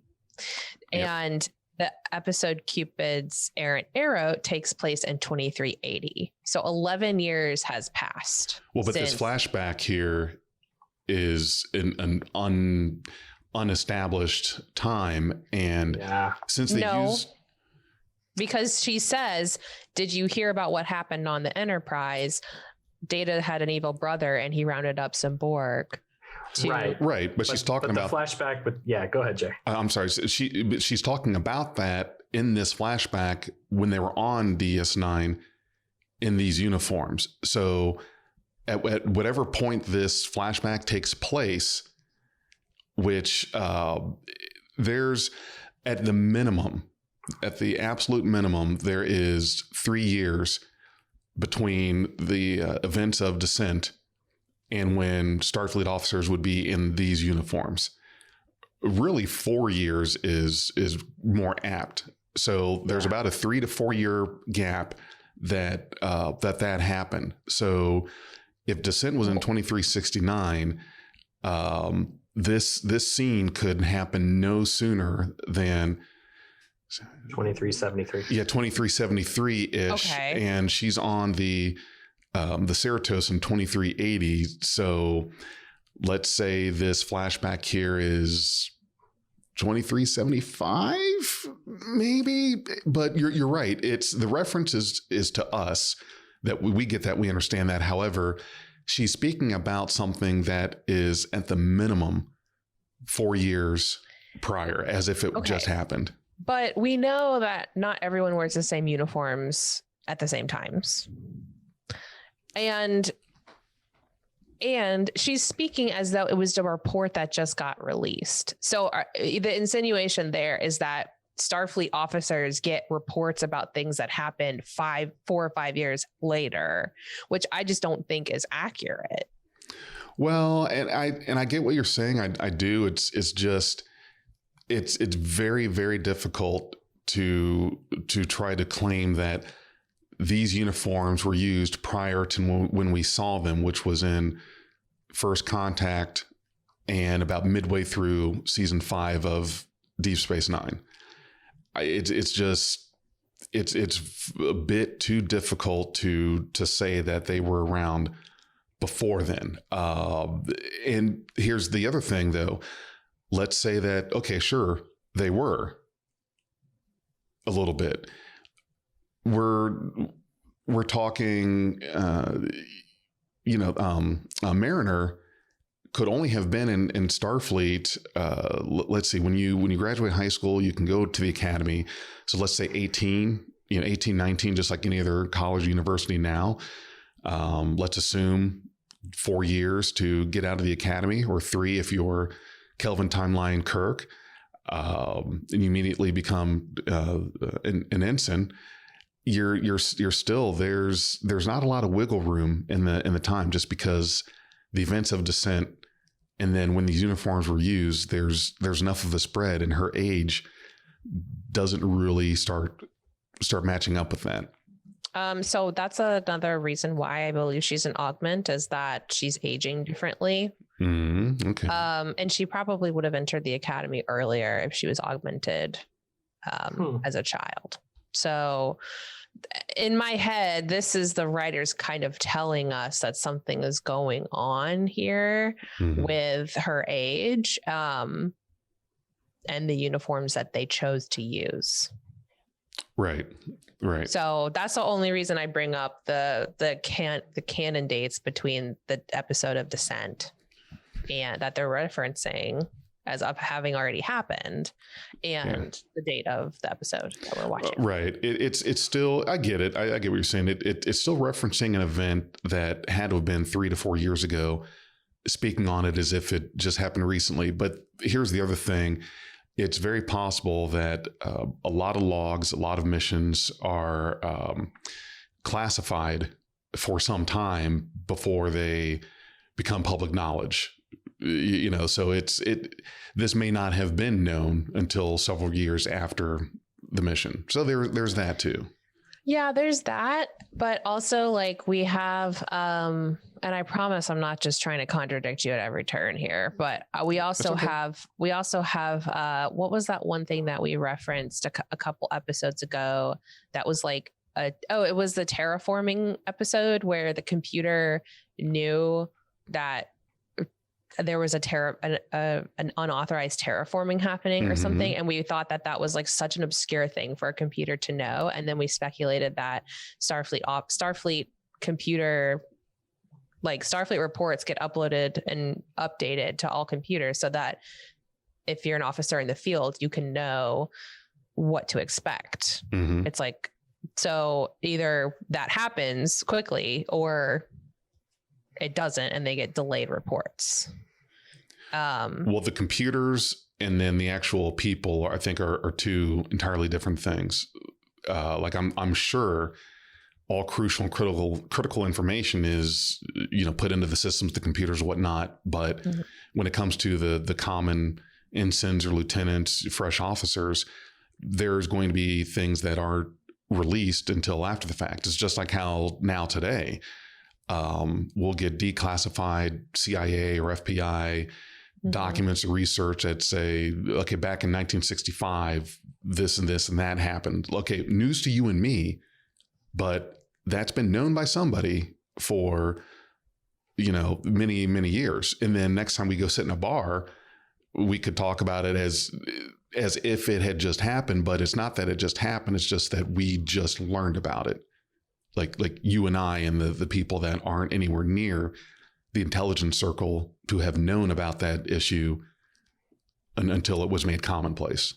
Speaker 2: Yep.
Speaker 3: And the episode Cupid's Errant Arrow takes place in 2380. So 11 years has passed.
Speaker 2: Well, but this flashback here is an unestablished time, and since they use,
Speaker 3: because she says, did you hear about what happened on the Enterprise? Data had an evil brother and he rounded up some Borg.
Speaker 2: Right, but she's talking about
Speaker 6: the flashback. But go ahead, Jay.
Speaker 2: I'm sorry. She's talking about that in this flashback when they were on DS9 in these uniforms. So at whatever point this flashback takes place, which there's at the absolute minimum, there is 3 years between the events of Descent and when Starfleet officers would be in these uniforms. Really, 4 years is more apt. So there's about a 3 to 4 year gap that happened. So if Descent was in 2369, this scene could happen no sooner than
Speaker 6: 2373.
Speaker 2: Yeah, 2373-ish.
Speaker 3: Okay.
Speaker 2: And she's on the Cerritos in 2380. So let's say this flashback here is 2375, maybe. But you're right. It's the reference is to us. that we get that, we understand that. However, she's speaking about something that is at the minimum 4 years prior, as if it just happened.
Speaker 3: But we know that not everyone wears the same uniforms at the same times. And she's speaking as though it was a report that just got released. So the insinuation there is that Starfleet officers get reports about things that happened 4 or 5 years later, which I just don't think is accurate.
Speaker 2: Well, and I get what you're saying. I do. It's just it's very, very difficult to try to claim that these uniforms were used prior to when we saw them, which was in First Contact and about midway through season 5 of Deep Space Nine. It's a bit too difficult to say that they were around before then. And here's the other thing, though. Let's say that, okay, sure, they were a little bit. We're talking, Mariner could only have been in Starfleet. Let's see, when you graduate high school, you can go to the academy. So let's say 18, 19, just like any other college or university now. Let's assume 4 years to get out of the academy, or 3 if you're Kelvin Timeline Kirk, and you immediately become an ensign. You're still there's not a lot of wiggle room in the time, just because the events of descent, and then when these uniforms were used, there's enough of a spread, and her age doesn't really start matching up with that.
Speaker 3: So that's another reason why I believe she's an augment, is that she's aging differently.
Speaker 2: Okay.
Speaker 3: And she probably would have entered the academy earlier if she was augmented as a child. So in my head, this is the writers kind of telling us that something is going on here with her age, and the uniforms that they chose to use. Right. So that's the only reason I bring up the canon dates between the episode of Descent and that they're referencing as of having already happened, and the date of the episode that we're watching. Right.
Speaker 2: It's still, I get it. I get what you're saying. It's still referencing an event that had to have been 3 to 4 years ago, speaking on it as if it just happened recently. But here's the other thing. It's very possible that a lot of logs, a lot of missions are classified for some time before they become public knowledge. So this may not have been known until several years after the mission. So there's that too.
Speaker 3: Yeah, there's that, but also like we have, and I promise I'm not just trying to contradict you at every turn here, but we also have, what was that one thing that we referenced a couple episodes ago that was like, it was the terraforming episode where the computer knew that there was an unauthorized terraforming happening or something. And we thought that was like such an obscure thing for a computer to know. And then we speculated that Starfleet computer, like Starfleet reports get uploaded and updated to all computers so that if you're an officer in the field, you can know what to expect. It's like, so either that happens quickly or it doesn't, and they get delayed reports.
Speaker 2: Well, the computers and then the actual people, I think, are two entirely different things. Like I'm sure all crucial and critical information is put into the systems, the computers, whatnot. But when it comes to the common ensigns or lieutenants, fresh officers, there's going to be things that aren't released until after the fact. It's just like how now today. We'll get declassified CIA or FBI documents or research that say, okay, back in 1965, this and this and that happened. Okay, news to you and me, but that's been known by somebody for, many, many years. And then next time we go sit in a bar, we could talk about it as if it had just happened, but it's not that it just happened. It's just that we just learned about it. like you and I and the people that aren't anywhere near the intelligence circle to have known about that issue until it was made commonplace.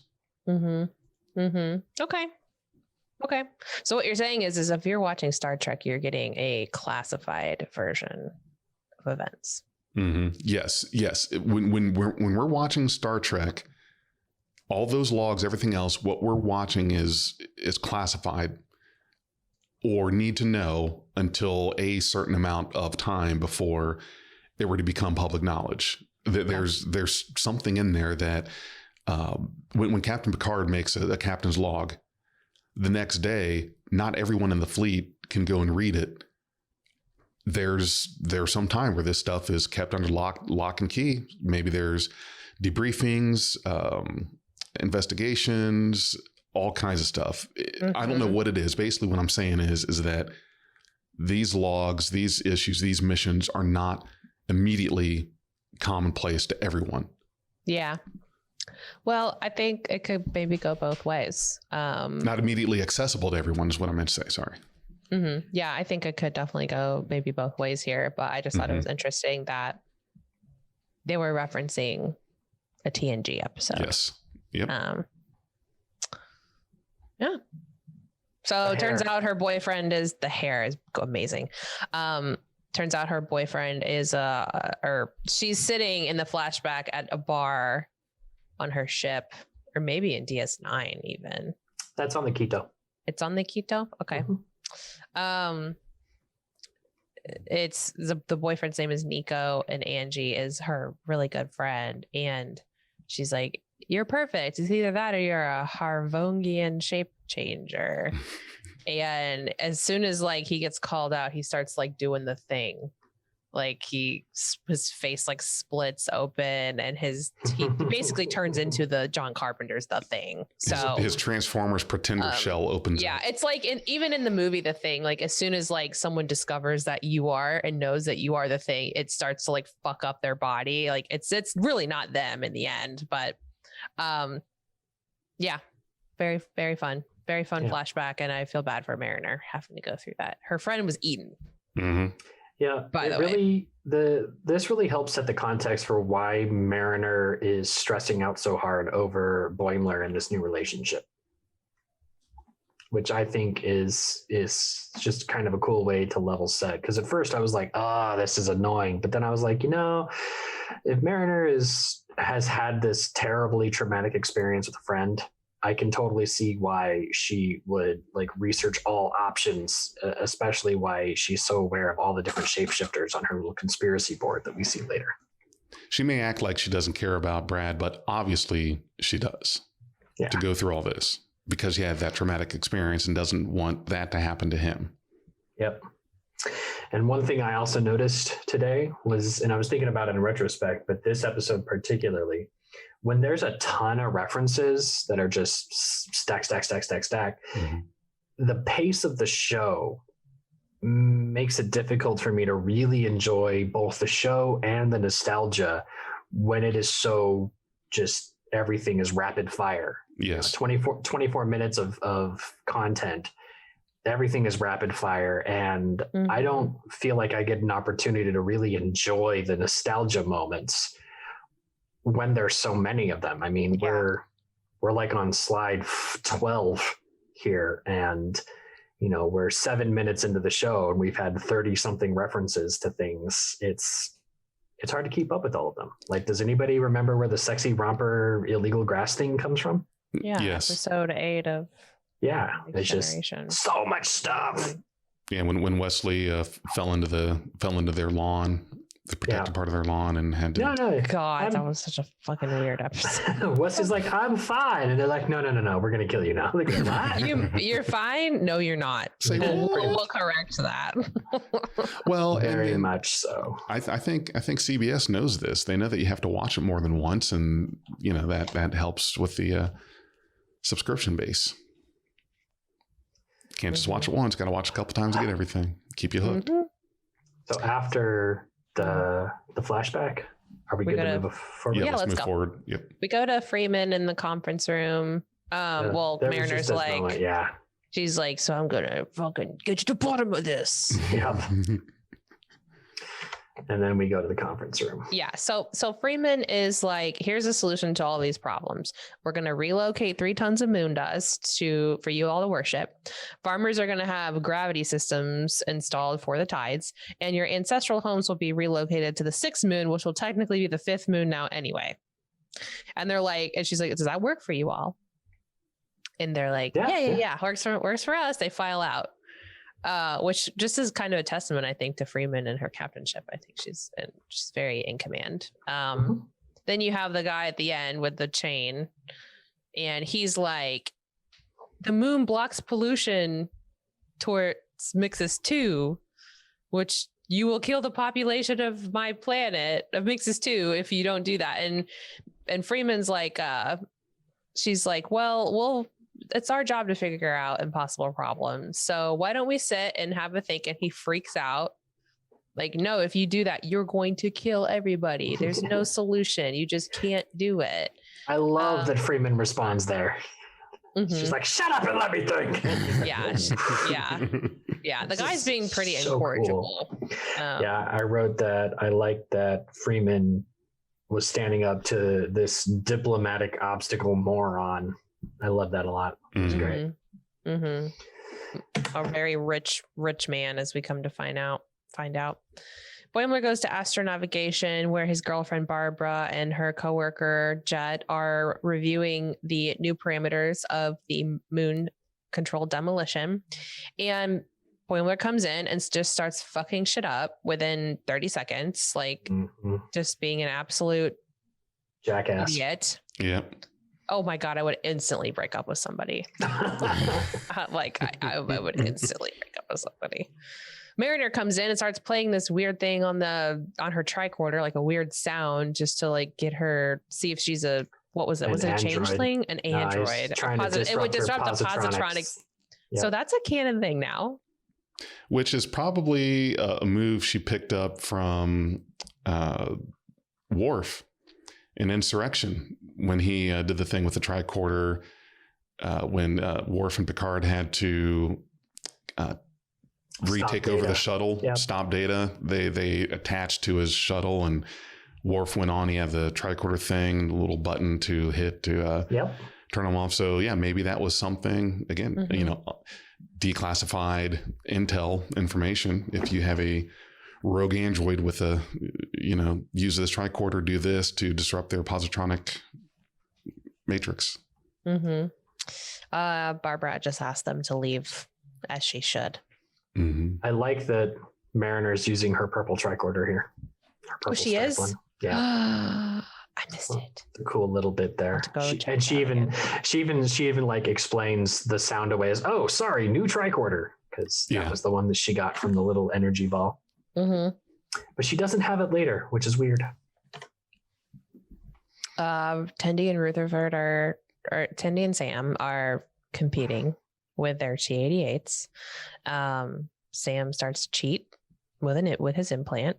Speaker 3: Okay. So what you're saying is if you're watching Star Trek, you're getting a classified version of events.
Speaker 2: Yes. When we're watching Star Trek, all those logs, everything else, what we're watching is classified or need to know until a certain amount of time before it were to become public knowledge. There's something in there that when Captain Picard makes a captain's log, the next day, not everyone in the fleet can go and read it. There's some time where this stuff is kept under lock and key. Maybe there's debriefings, investigations, all kinds of stuff. I don't know what it is. Basically, what I'm saying is that these logs, these issues, these missions are not immediately commonplace to everyone.
Speaker 3: Yeah. Well, I think it could maybe go both ways.
Speaker 2: Not immediately accessible to everyone is what I meant to say. Sorry.
Speaker 3: Yeah, I think it could definitely go maybe both ways here. But I just thought it was interesting that they were referencing a TNG episode.
Speaker 2: Yes. Yep.
Speaker 3: Yeah. So it turns out her boyfriend is the hair is amazing. Turns out her boyfriend is or she's sitting in the flashback at a bar on her ship, or maybe in DS9 even.
Speaker 6: That's on the Quito.
Speaker 3: It's on the Quito? Okay. It's the boyfriend's name is Nico, and Angie is her really good friend. And she's like, "You're perfect. It's either that or you're a Harvongian shape changer." And as soon as like he gets called out, he starts like doing the thing. Like his face like splits open, and he basically turns into the John Carpenter's The Thing. So
Speaker 2: his Transformers Pretender shell opens.
Speaker 3: Yeah,
Speaker 2: up.
Speaker 3: it's like even in the movie The Thing, like as soon as like someone discovers that you are and knows that you are the Thing, it starts to like fuck up their body. Like it's really not them in the end, but yeah, very very fun, flashback, and I feel bad for Mariner having to go through that. Her friend was eaten.
Speaker 6: Yeah, this really helps set the context for why Mariner is stressing out so hard over Boimler and this new relationship, which I think is just kind of a cool way to level set. Because at first I was like, this is annoying, but then I was like, if Mariner has had this terribly traumatic experience with a friend, I can totally see why she would like research all options, especially why she's so aware of all the different shapeshifters on her little conspiracy board that we see later.
Speaker 2: She may act like she doesn't care about Brad, but obviously she does.
Speaker 6: Yeah.
Speaker 2: To go through all this because he had that traumatic experience and doesn't want that to happen to him.
Speaker 6: Yep. And one thing I also noticed today was, and I was thinking about it in retrospect, but this episode particularly, when there's a ton of references that are just stack, the pace of the show makes it difficult for me to really enjoy both the show and the nostalgia when it is so just everything is rapid fire.
Speaker 2: Yes.
Speaker 6: 24 minutes of content. Everything is rapid fire. And I don't feel like I get an opportunity to really enjoy the nostalgia moments when there's so many of them. I mean, we're like on slide 12 here, and we're 7 minutes into the show and we've had 30 something references to things. It's hard to keep up with all of them. Like, does anybody remember where the sexy romper illegal grass thing comes from?
Speaker 3: Yeah.
Speaker 2: Yes.
Speaker 3: Episode 8 of
Speaker 6: it's just so much stuff.
Speaker 2: Yeah. When Wesley fell into their lawn, the protected part of their lawn, and had to.
Speaker 6: No.
Speaker 3: God, that was such a fucking weird episode.
Speaker 6: Wesley's like, I'm fine, and they're like, no, we're gonna kill you now. Like, what?
Speaker 3: You're fine. No, you're not. We'll correct that.
Speaker 2: Well,
Speaker 6: very much so.
Speaker 2: I think CBS knows this. They know that you have to watch it more than once, and that helps with the subscription base. Can't just watch it once. Got to watch a couple times to get everything. Keep you hooked.
Speaker 6: So after the flashback, are we good to move forward?
Speaker 2: Yeah, let's
Speaker 3: let's
Speaker 2: move
Speaker 3: go
Speaker 2: forward. Yep.
Speaker 3: We go to Freeman in the conference room. Mariner's like,
Speaker 6: moment,
Speaker 3: she's like, so I'm gonna fucking get to the bottom of this.
Speaker 6: Yep. And then we go to the conference room.
Speaker 3: Yeah. So Freeman is like, here's a solution to all these problems. We're going to relocate 3 tons of moon dust for you all to worship. Farmers are going to have gravity systems installed for the tides, and your ancestral homes will be relocated to the 6th moon, which will technically be the 5th moon now anyway. And they're like, and she's like, does that work for you all? And they're like, yeah. Works for us. They file out. Which just is kind of a testament, I think, to Freeman and her captainship. I think she's very in command. Then you have the guy at the end with the chain, and he's like, the moon blocks pollution towards Mixus 2, which you will kill the population of my planet, of Mixus 2, if you don't do that. And Freeman's like, she's like, well, it's our job to figure out impossible problems. So why don't we sit and have a think? And he freaks out. Like, no, if you do that, you're going to kill everybody. There's no solution. You just can't do it.
Speaker 6: I love that Freeman responds there.
Speaker 3: Mm-hmm.
Speaker 6: She's like, shut up and let me think.
Speaker 3: Yeah. The guy's being pretty incorrigible.
Speaker 6: Cool. I wrote that. I like that Freeman was standing up to this diplomatic obstacle moron. I love that a lot. It was great.
Speaker 3: A very rich man, as we come to find out. Boimler goes to astronavigation, where his girlfriend Barbara and her coworker Jet are reviewing the new parameters of the moon controlled demolition. And Boimler comes in and just starts fucking shit up within 30 seconds, like just being an absolute
Speaker 6: jackass
Speaker 3: idiot.
Speaker 2: Yep.
Speaker 3: Oh my God, I would instantly break up with somebody. I would instantly break up with somebody. Mariner comes in and starts playing this weird thing on her tricorder, like a weird sound, just to like get her, see if she's what was it? Was it a changeling? An android. It would disrupt the positronic. Yep. So that's a canon thing now.
Speaker 2: Which is probably a move she picked up from Worf in Insurrection, when he did the thing with the tricorder, when Worf and Picard had to retake over the shuttle, stop data. They attached to his shuttle, and Worf went on. He had the tricorder thing, the little button to hit to turn them off. So yeah, maybe that was something. Again, declassified intel information. If you have a rogue android with use this tricorder, do this to disrupt their positronic matrix.
Speaker 3: Barbara just asked them to leave, as she should.
Speaker 6: I like that Mariner's using her purple tricorder here.
Speaker 3: She is?
Speaker 6: One. Yeah.
Speaker 3: I missed it.
Speaker 6: A cool little bit there. She even like explains the sound away as, oh, sorry, new tricorder, because that was the one that she got from the little energy ball. But she doesn't have it later, which is weird.
Speaker 3: Tendi and Rutherford Tendi and Sam are competing with their T-88s. Sam starts to cheat with his implant.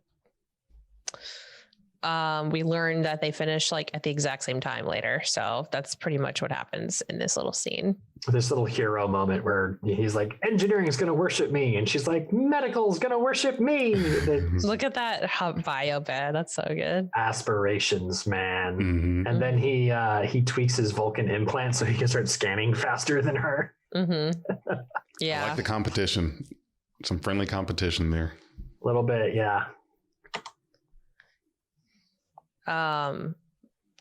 Speaker 3: We learned that they finish like at the exact same time later. So that's pretty much what happens in this little scene.
Speaker 6: This little hero moment where he's like, engineering is going to worship me. And she's like, medical is going to worship me.
Speaker 3: Look at that bio bed. That's so good.
Speaker 6: Aspirations, man. And then he tweaks his Vulcan implant so he can start scanning faster than her.
Speaker 3: Yeah.
Speaker 2: I like the competition. Some friendly competition there.
Speaker 6: A little bit. Yeah.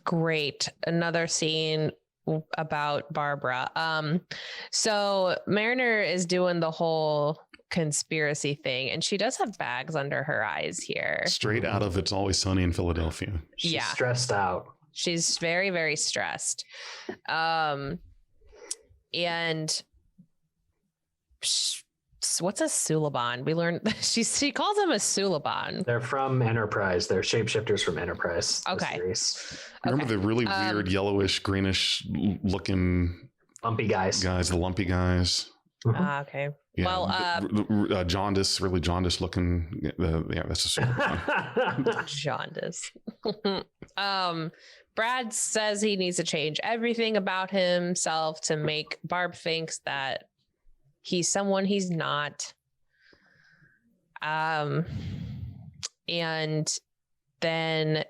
Speaker 3: Great. Another scene about Barbara. So Mariner is doing the whole conspiracy thing, and she does have bags under her eyes here.
Speaker 2: Straight out of It's Always Sunny in Philadelphia.
Speaker 6: She's stressed out.
Speaker 3: She's very, very stressed. And what's a Suliban? We learned she calls him a Suliban.
Speaker 6: They're from Enterprise. They're shapeshifters from Enterprise.
Speaker 3: Okay.
Speaker 2: Remember the really weird yellowish, greenish looking
Speaker 6: lumpy guys.
Speaker 2: The lumpy guys.
Speaker 3: Okay.
Speaker 2: Yeah. Well, jaundice, really jaundice looking. That's a Suliban.
Speaker 3: Jaundice. Brad says he needs to change everything about himself to make Barb thinks that he's someone he's not. And then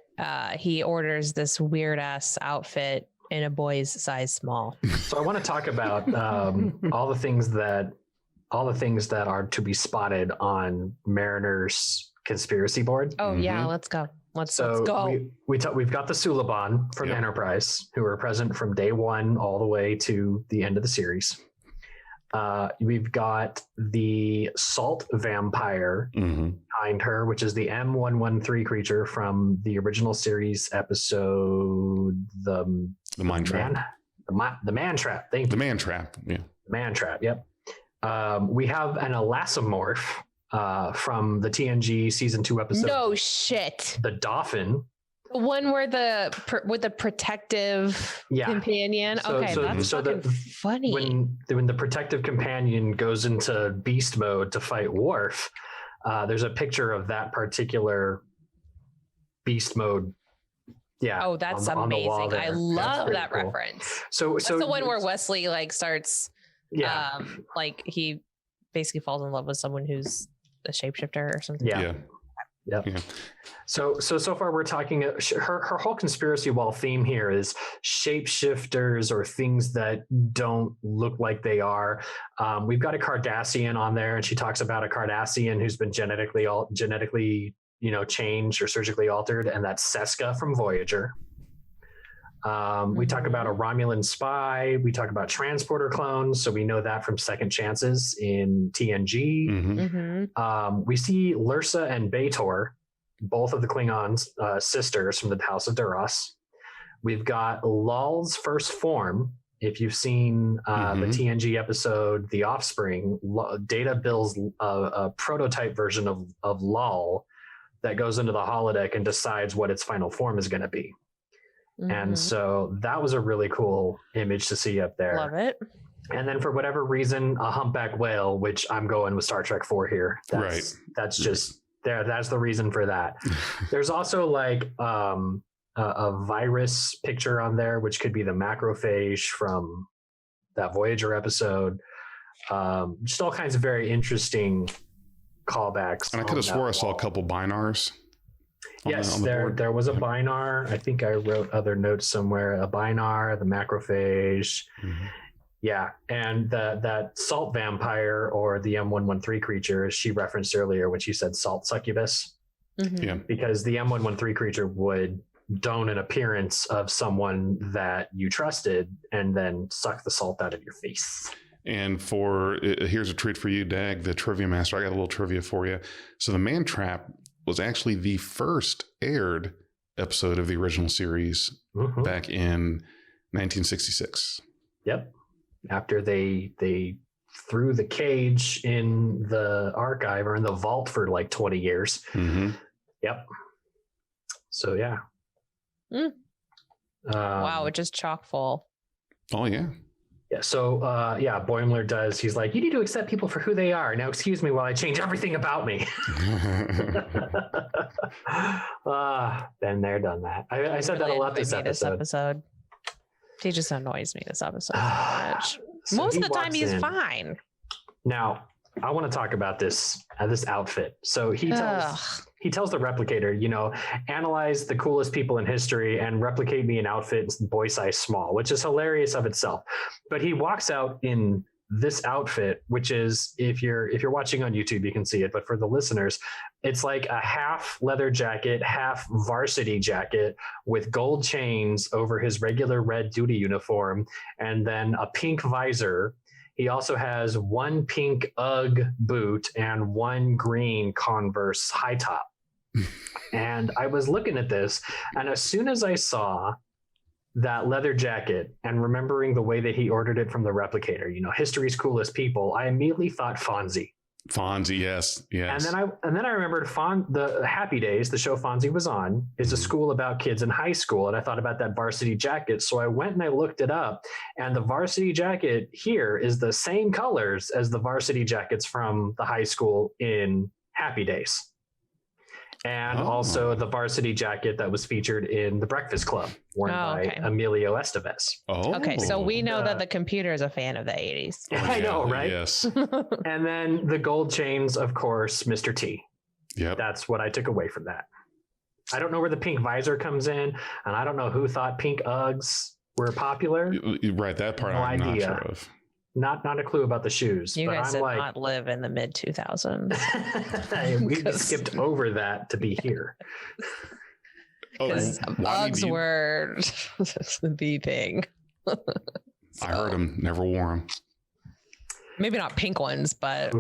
Speaker 3: he orders this weird ass outfit in a boy's size small.
Speaker 6: So I want to talk about all the things that are to be spotted on Mariner's conspiracy board.
Speaker 3: Oh yeah, let's go. Let's go.
Speaker 6: We've got the Suliban from Enterprise, who are present from day one all the way to the end of the series. We've got the salt vampire behind her, which is the M113 creature from the original series episode, the Man Trap. The Man Trap. Thank you.
Speaker 2: The Man Trap. Yeah.
Speaker 6: The Man Trap. Yep. We have an elasmorph from the TNG season 2 episode.
Speaker 3: No shit.
Speaker 6: The Dolphin.
Speaker 3: The one where with the protective companion. That's fucking funny.
Speaker 6: When the protective companion goes into beast mode to fight Worf, there's a picture of that particular beast mode. Yeah.
Speaker 3: Oh, that's amazing. I love that cool reference. So that's the one where Wesley starts. Yeah. He basically falls in love with someone who's a shapeshifter or something.
Speaker 6: Yeah. Yep. Yeah. So far we're talking her whole conspiracy wall theme here is shapeshifters or things that don't look like they are. We've got a Cardassian on there, and she talks about a Cardassian who's been genetically changed or surgically altered, and that's Seska from Voyager. We talk about a Romulan spy. We talk about transporter clones, so we know that from Second Chances in TNG. We see Lursa and B'Etor, both of the Klingons' sisters from the House of Duras. We've got Lol's first form. If you've seen the TNG episode The Offspring, Data builds a prototype version of Lol that goes into the holodeck and decides what its final form is going to be. And so that was a really cool image to see up there.
Speaker 3: Love it.
Speaker 6: And then for whatever reason, a humpback whale, which I'm going with Star Trek 4 here. That's just there. That's the reason for that. There's also a virus picture on there, which could be the macrophage from that Voyager episode. Just all kinds of very interesting callbacks.
Speaker 2: And I could have swore I saw a couple binars.
Speaker 6: Yes, there was a binar. I think I wrote other notes somewhere. A binar, the macrophage. Yeah, and that salt vampire or the M113 creature she referenced earlier when she said salt succubus.
Speaker 2: Yeah,
Speaker 6: because the M113 creature would don an appearance of someone that you trusted and then suck the salt out of your face.
Speaker 2: And here's a treat for you, Dag, the trivia master. I got a little trivia for you. So the Man Trap was actually the first aired episode of the original series back in 1966.
Speaker 6: Yep. After they threw the cage in the archive or in the vault for 20 years. Yep. So yeah.
Speaker 3: Wow, it's just chock full.
Speaker 2: Oh yeah.
Speaker 6: Yeah. So Boimler does. He's like, you need to accept people for who they are. Now, excuse me while I change everything about me. Been there, done that. I said that a lot this episode.
Speaker 3: He just annoys me this episode so much. So most of the time he's fine.
Speaker 6: Now, I want to talk about this outfit. So he tells the replicator, analyze the coolest people in history and replicate me in outfits boy size small, which is hilarious of itself. But he walks out in this outfit, which is, if you're watching on YouTube, you can see it. But for the listeners, it's like a half leather jacket, half varsity jacket with gold chains over his regular red duty uniform, and then a pink visor. He also has one pink UGG boot and one green Converse high top. And I was looking at this, and as soon as I saw that leather jacket and remembering the way that he ordered it from the replicator, history's coolest people, I immediately thought Fonzie.
Speaker 2: Fonzie, yes.
Speaker 6: And then I remembered the Happy Days, the show Fonzie was on, is a school about kids in high school, and I thought about that varsity jacket. So I went and I looked it up, and the varsity jacket here is the same colors as the varsity jackets from the high school in Happy Days. And also the varsity jacket that was featured in The Breakfast Club, worn by Emilio Estevez.
Speaker 2: Oh,
Speaker 3: okay. So we know that the computer is a fan of the 80s.
Speaker 6: I know, right?
Speaker 2: Yes.
Speaker 6: And then the gold chains, of course, Mr. T.
Speaker 2: Yep.
Speaker 6: That's what I took away from that. I don't know where the pink visor comes in, and I don't know who thought pink Uggs were popular.
Speaker 2: Right, that part I'm not sure of.
Speaker 6: Not a clue about the shoes.
Speaker 3: You
Speaker 6: but
Speaker 3: guys
Speaker 6: I'm
Speaker 3: did
Speaker 6: like,
Speaker 3: not live in the mid 2000s.
Speaker 6: we skipped over that to be here.
Speaker 3: Because Uggs were the thing.
Speaker 2: I heard them, never wore them.
Speaker 3: Maybe not pink ones, but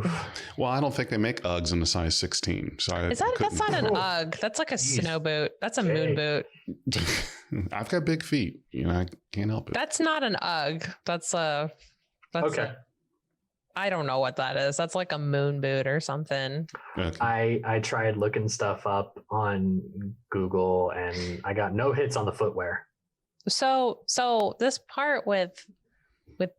Speaker 2: well, I don't think they make Uggs in a size 16. So that's
Speaker 3: not an Ugg. That's like a snow boot. That's a moon boot.
Speaker 2: I've got big feet. You know, I can't help it.
Speaker 3: That's not an Ugg. That's
Speaker 6: okay.
Speaker 3: I don't know what that is. That's like a moon boot or something.
Speaker 2: Okay.
Speaker 6: I tried looking stuff up on Google and I got no hits on the footwear.
Speaker 3: So this part with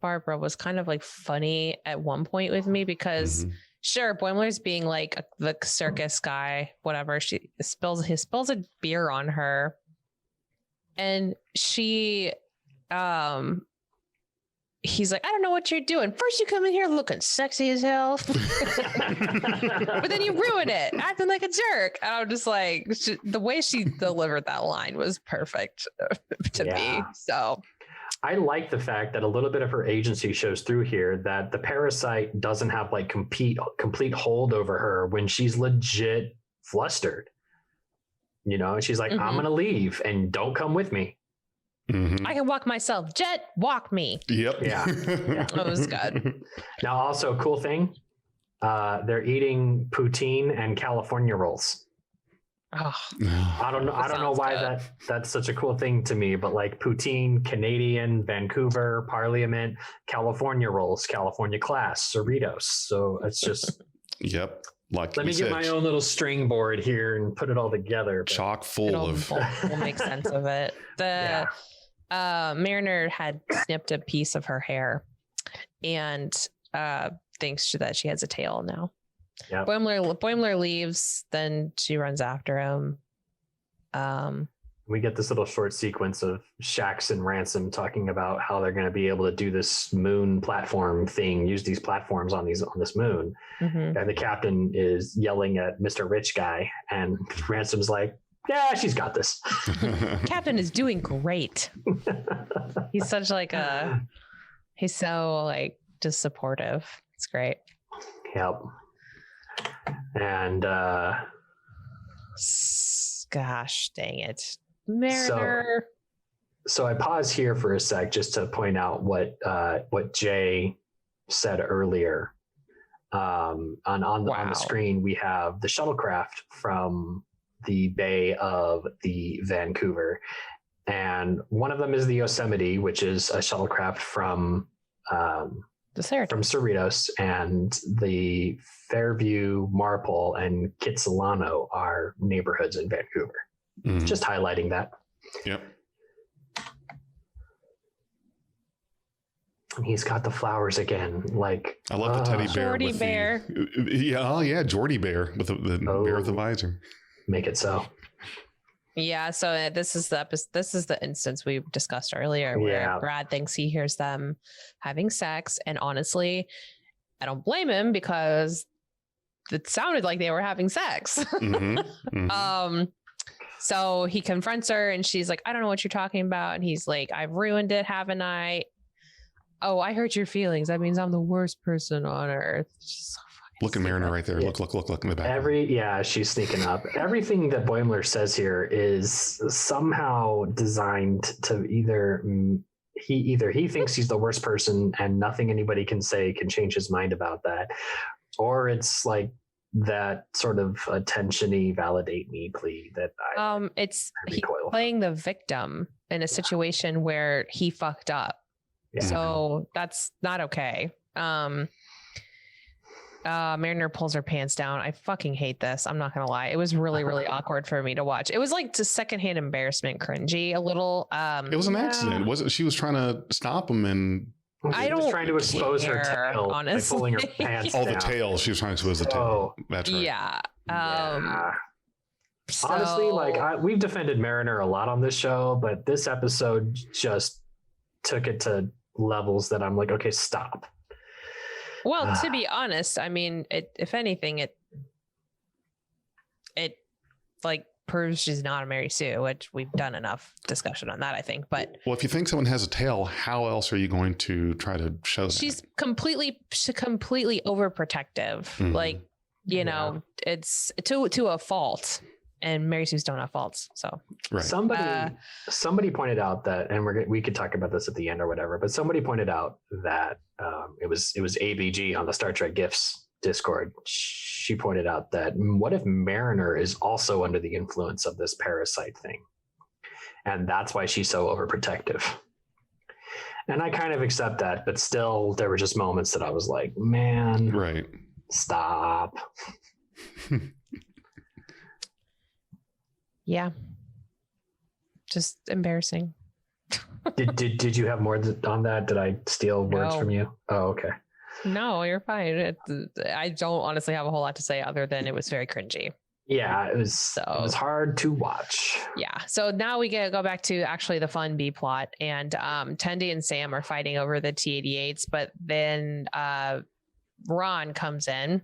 Speaker 3: Barbara was kind of like funny at one point with me because sure, Boimler's being like the circus guy, whatever. He spills a beer on her, and she he's like, I don't know what you're doing. First you come in here looking sexy as hell, but then you ruin it, acting like a jerk. And I'm just like, the way she delivered that line was perfect to me. So
Speaker 6: I like the fact that a little bit of her agency shows through here, that the parasite doesn't have like complete hold over her when she's legit flustered. You know, she's like, I'm going to leave and don't come with me.
Speaker 3: I can walk myself. Jet, walk me.
Speaker 2: Yep.
Speaker 6: Yeah.
Speaker 3: That was good.
Speaker 6: Now, also, cool thing, they're eating poutine and California rolls.
Speaker 3: Oh,
Speaker 6: I don't know why that's such a cool thing to me, but like poutine, Canadian, Vancouver, Parliament, California rolls, California class, Cerritos. So it's just
Speaker 2: yep. Like
Speaker 6: let me get my own little string board here and put it all together.
Speaker 2: Chock full of.
Speaker 3: We'll make sense of it. Mariner had snipped a piece of her hair and thinks that she has a tail now. Yep. Boimler leaves, then she runs after him.
Speaker 6: We get this little short sequence of Shax and Ransom talking about how they're going to be able to do this moon platform thing, use these platforms on this moon. And the captain is yelling at Mr. Rich Guy, and Ransom's like, yeah, she's got this.
Speaker 3: Captain is doing great. He's such like he's so like just supportive. It's great.
Speaker 6: Yep. And
Speaker 3: gosh dang it, Mariner.
Speaker 6: So I pause here for a sec just to point out what Jay said earlier. On the screen we have the shuttlecraft from the Bay of the Vancouver, and one of them is the Yosemite, which is a shuttlecraft from Cerritos, and the Fairview, Marpole, and Kitsilano are neighborhoods in Vancouver. Just highlighting that.
Speaker 2: Yep.
Speaker 6: And he's got the flowers again. Like
Speaker 2: I love the teddy bear.
Speaker 3: Geordie bear.
Speaker 2: Geordie bear with the bear with the visor.
Speaker 6: Make it so.
Speaker 3: Yeah, so this is the instance we discussed earlier where Brad thinks he hears them having sex, and honestly, I don't blame him because it sounded like they were having sex. So he confronts her and she's like, I don't know what you're talking about. And he's like, I've ruined it, haven't I? Oh, I hurt your feelings. That means I'm the worst person on earth. Just so
Speaker 2: look at Mariner right there. Look in the back.
Speaker 6: She's sneaking up. Everything that Boimler says here is somehow designed to either he thinks he's the worst person and nothing anybody can say can change his mind about that, or it's like that sort of attention-y validate me plea that
Speaker 3: it's playing the victim in a situation where he fucked up. So that's not okay. Mariner pulls her pants down. I fucking hate this. I'm not gonna lie. It was really, really awkward for me to watch. It was like just secondhand embarrassment, cringy a little.
Speaker 2: It was an accident. Wasn't she was trying to stop him and
Speaker 3: I don't
Speaker 6: trying to expose her tail
Speaker 3: honestly.
Speaker 6: by pulling her pants down.
Speaker 2: the tail. She was trying to expose the tail. That's right.
Speaker 3: Yeah.
Speaker 6: Honestly, like we've defended Mariner a lot on this show, but this episode just took it to levels that I'm like, okay, stop.
Speaker 3: Well, to be honest, I mean, if anything, it like proves she's not a Mary Sue, which we've done enough discussion on that, I think. But
Speaker 2: well, if you think someone has a tail, how else are you going to try to show that?
Speaker 3: She's completely overprotective.
Speaker 2: Mm-hmm.
Speaker 3: Like, you know, it's to a fault. And Mary Sue's don't have faults. So
Speaker 2: right.
Speaker 6: Somebody pointed out that, and we could talk about this at the end or whatever, but somebody pointed out that it was ABG on the Star Trek Gifts Discord. She pointed out that what if Mariner is also under the influence of this parasite thing? And that's why she's so overprotective. And I kind of accept that, but still there were just moments that I was like, man,
Speaker 2: right.
Speaker 6: Stop.
Speaker 3: Yeah. Just embarrassing.
Speaker 6: Did you have more on that? Did I steal words from you? Oh, okay.
Speaker 3: No, you're fine. I don't honestly have a whole lot to say other than it was very cringy.
Speaker 6: Yeah, it was hard to watch.
Speaker 3: Yeah. So now we go back to actually the fun B plot, and Tendi and Sam are fighting over the T-88s, but then Ron comes in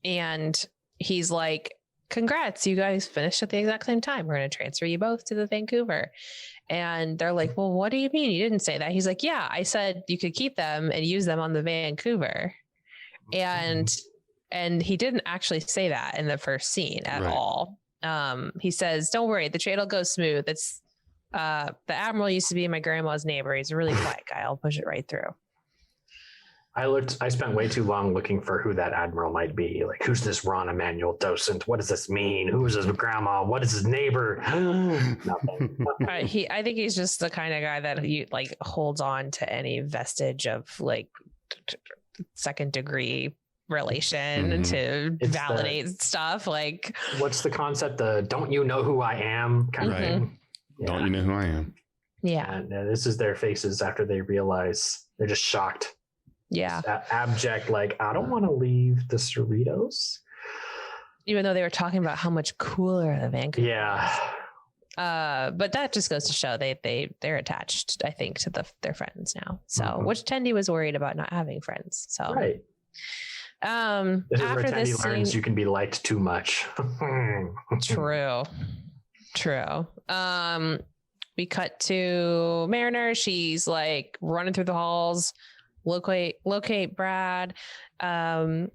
Speaker 3: and he's like, congrats, you guys finished at the exact same time. We're going to transfer you both to the Vancouver. And they're like, well, what do you mean? You didn't say that. He's like, yeah, I said you could keep them and use them on the Vancouver. And he didn't actually say that in the first scene at all. He says, don't worry, the trade will go smooth. It's the Admiral used to be my grandma's neighbor. He's a really quiet guy. I'll push it right through.
Speaker 6: I spent way too long looking for who that Admiral might be. Like, who's this Ron Emanuel Docent? What does this mean? Who's his grandma? What is his neighbor? Nothing.
Speaker 3: I think he's just the kind of guy that he like holds on to any vestige of like second degree relation to validate stuff. Like,
Speaker 6: what's the concept? The don't you know who I am kind of thing?
Speaker 2: Yeah. Don't you know who I am?
Speaker 3: Yeah.
Speaker 6: And this is their faces after they realize they're just shocked.
Speaker 3: Yeah.
Speaker 6: Abject, like, I don't want to leave the Cerritos.
Speaker 3: Even though they were talking about how much cooler the Vancouver
Speaker 6: was.
Speaker 3: But that just goes to show they're attached, I think, to their friends now. So which Tendi was worried about not having friends. So
Speaker 6: right. This is
Speaker 3: after
Speaker 6: where Tendi learns
Speaker 3: scene,
Speaker 6: you can be liked too much.
Speaker 3: True. We cut to Mariner. She's like running through the halls. Locate Brad, and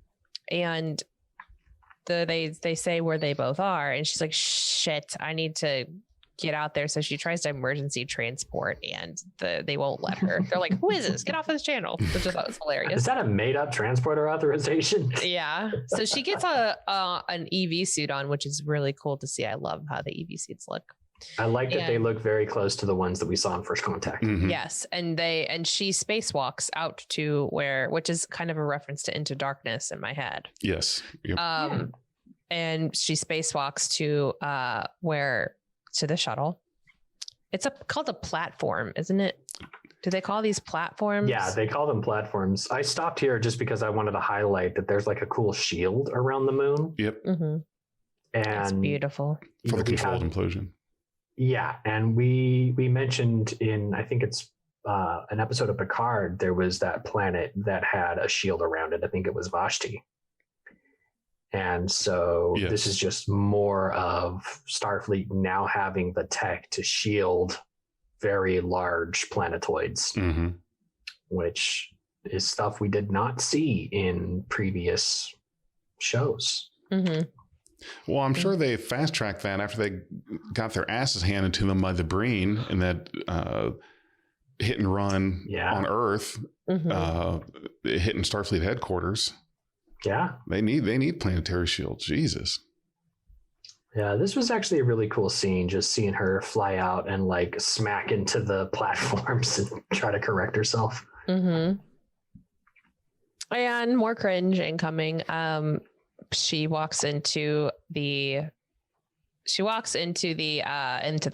Speaker 3: they say where they both are, and she's like, shit, I need to get out there. So she tries to emergency transport, and they won't let her. They're like, who is this? Get off this channel. Which I thought was hilarious.
Speaker 6: Is that a made up transporter authorization?
Speaker 3: Yeah. So she gets an EV suit on, which is really cool to see. I love how the EV suits look.
Speaker 6: I like that they look very close to the ones that we saw in First Contact.
Speaker 2: Mm-hmm.
Speaker 3: Yes, and she spacewalks out to which is kind of a reference to Into Darkness in my head.
Speaker 2: Yes. Yep.
Speaker 3: And she spacewalks to to the shuttle. It's called a platform, isn't it? Do they call these platforms?
Speaker 6: Yeah, they call them platforms. I stopped here just because I wanted to highlight that there's like a cool shield around the moon.
Speaker 2: Yep.
Speaker 3: Mm-hmm.
Speaker 6: And
Speaker 3: it's beautiful
Speaker 2: for the controlled implosion.
Speaker 6: Yeah, and we mentioned in, I think it's an episode of Picard, there was that planet that had a shield around it. I think it was Vashti. And so this is just more of Starfleet now having the tech to shield very large planetoids, which is stuff we did not see in previous shows.
Speaker 3: Mm-hmm.
Speaker 2: Well, I'm sure they fast tracked that after they got their asses handed to them by the Breen and that hit and run on Earth, hitting Starfleet headquarters.
Speaker 6: Yeah,
Speaker 2: they need planetary shields. Jesus.
Speaker 6: Yeah, this was actually a really cool scene. Just seeing her fly out and like smack into the platforms and try to correct herself.
Speaker 3: Mm-hmm. And more cringe incoming. She walks into the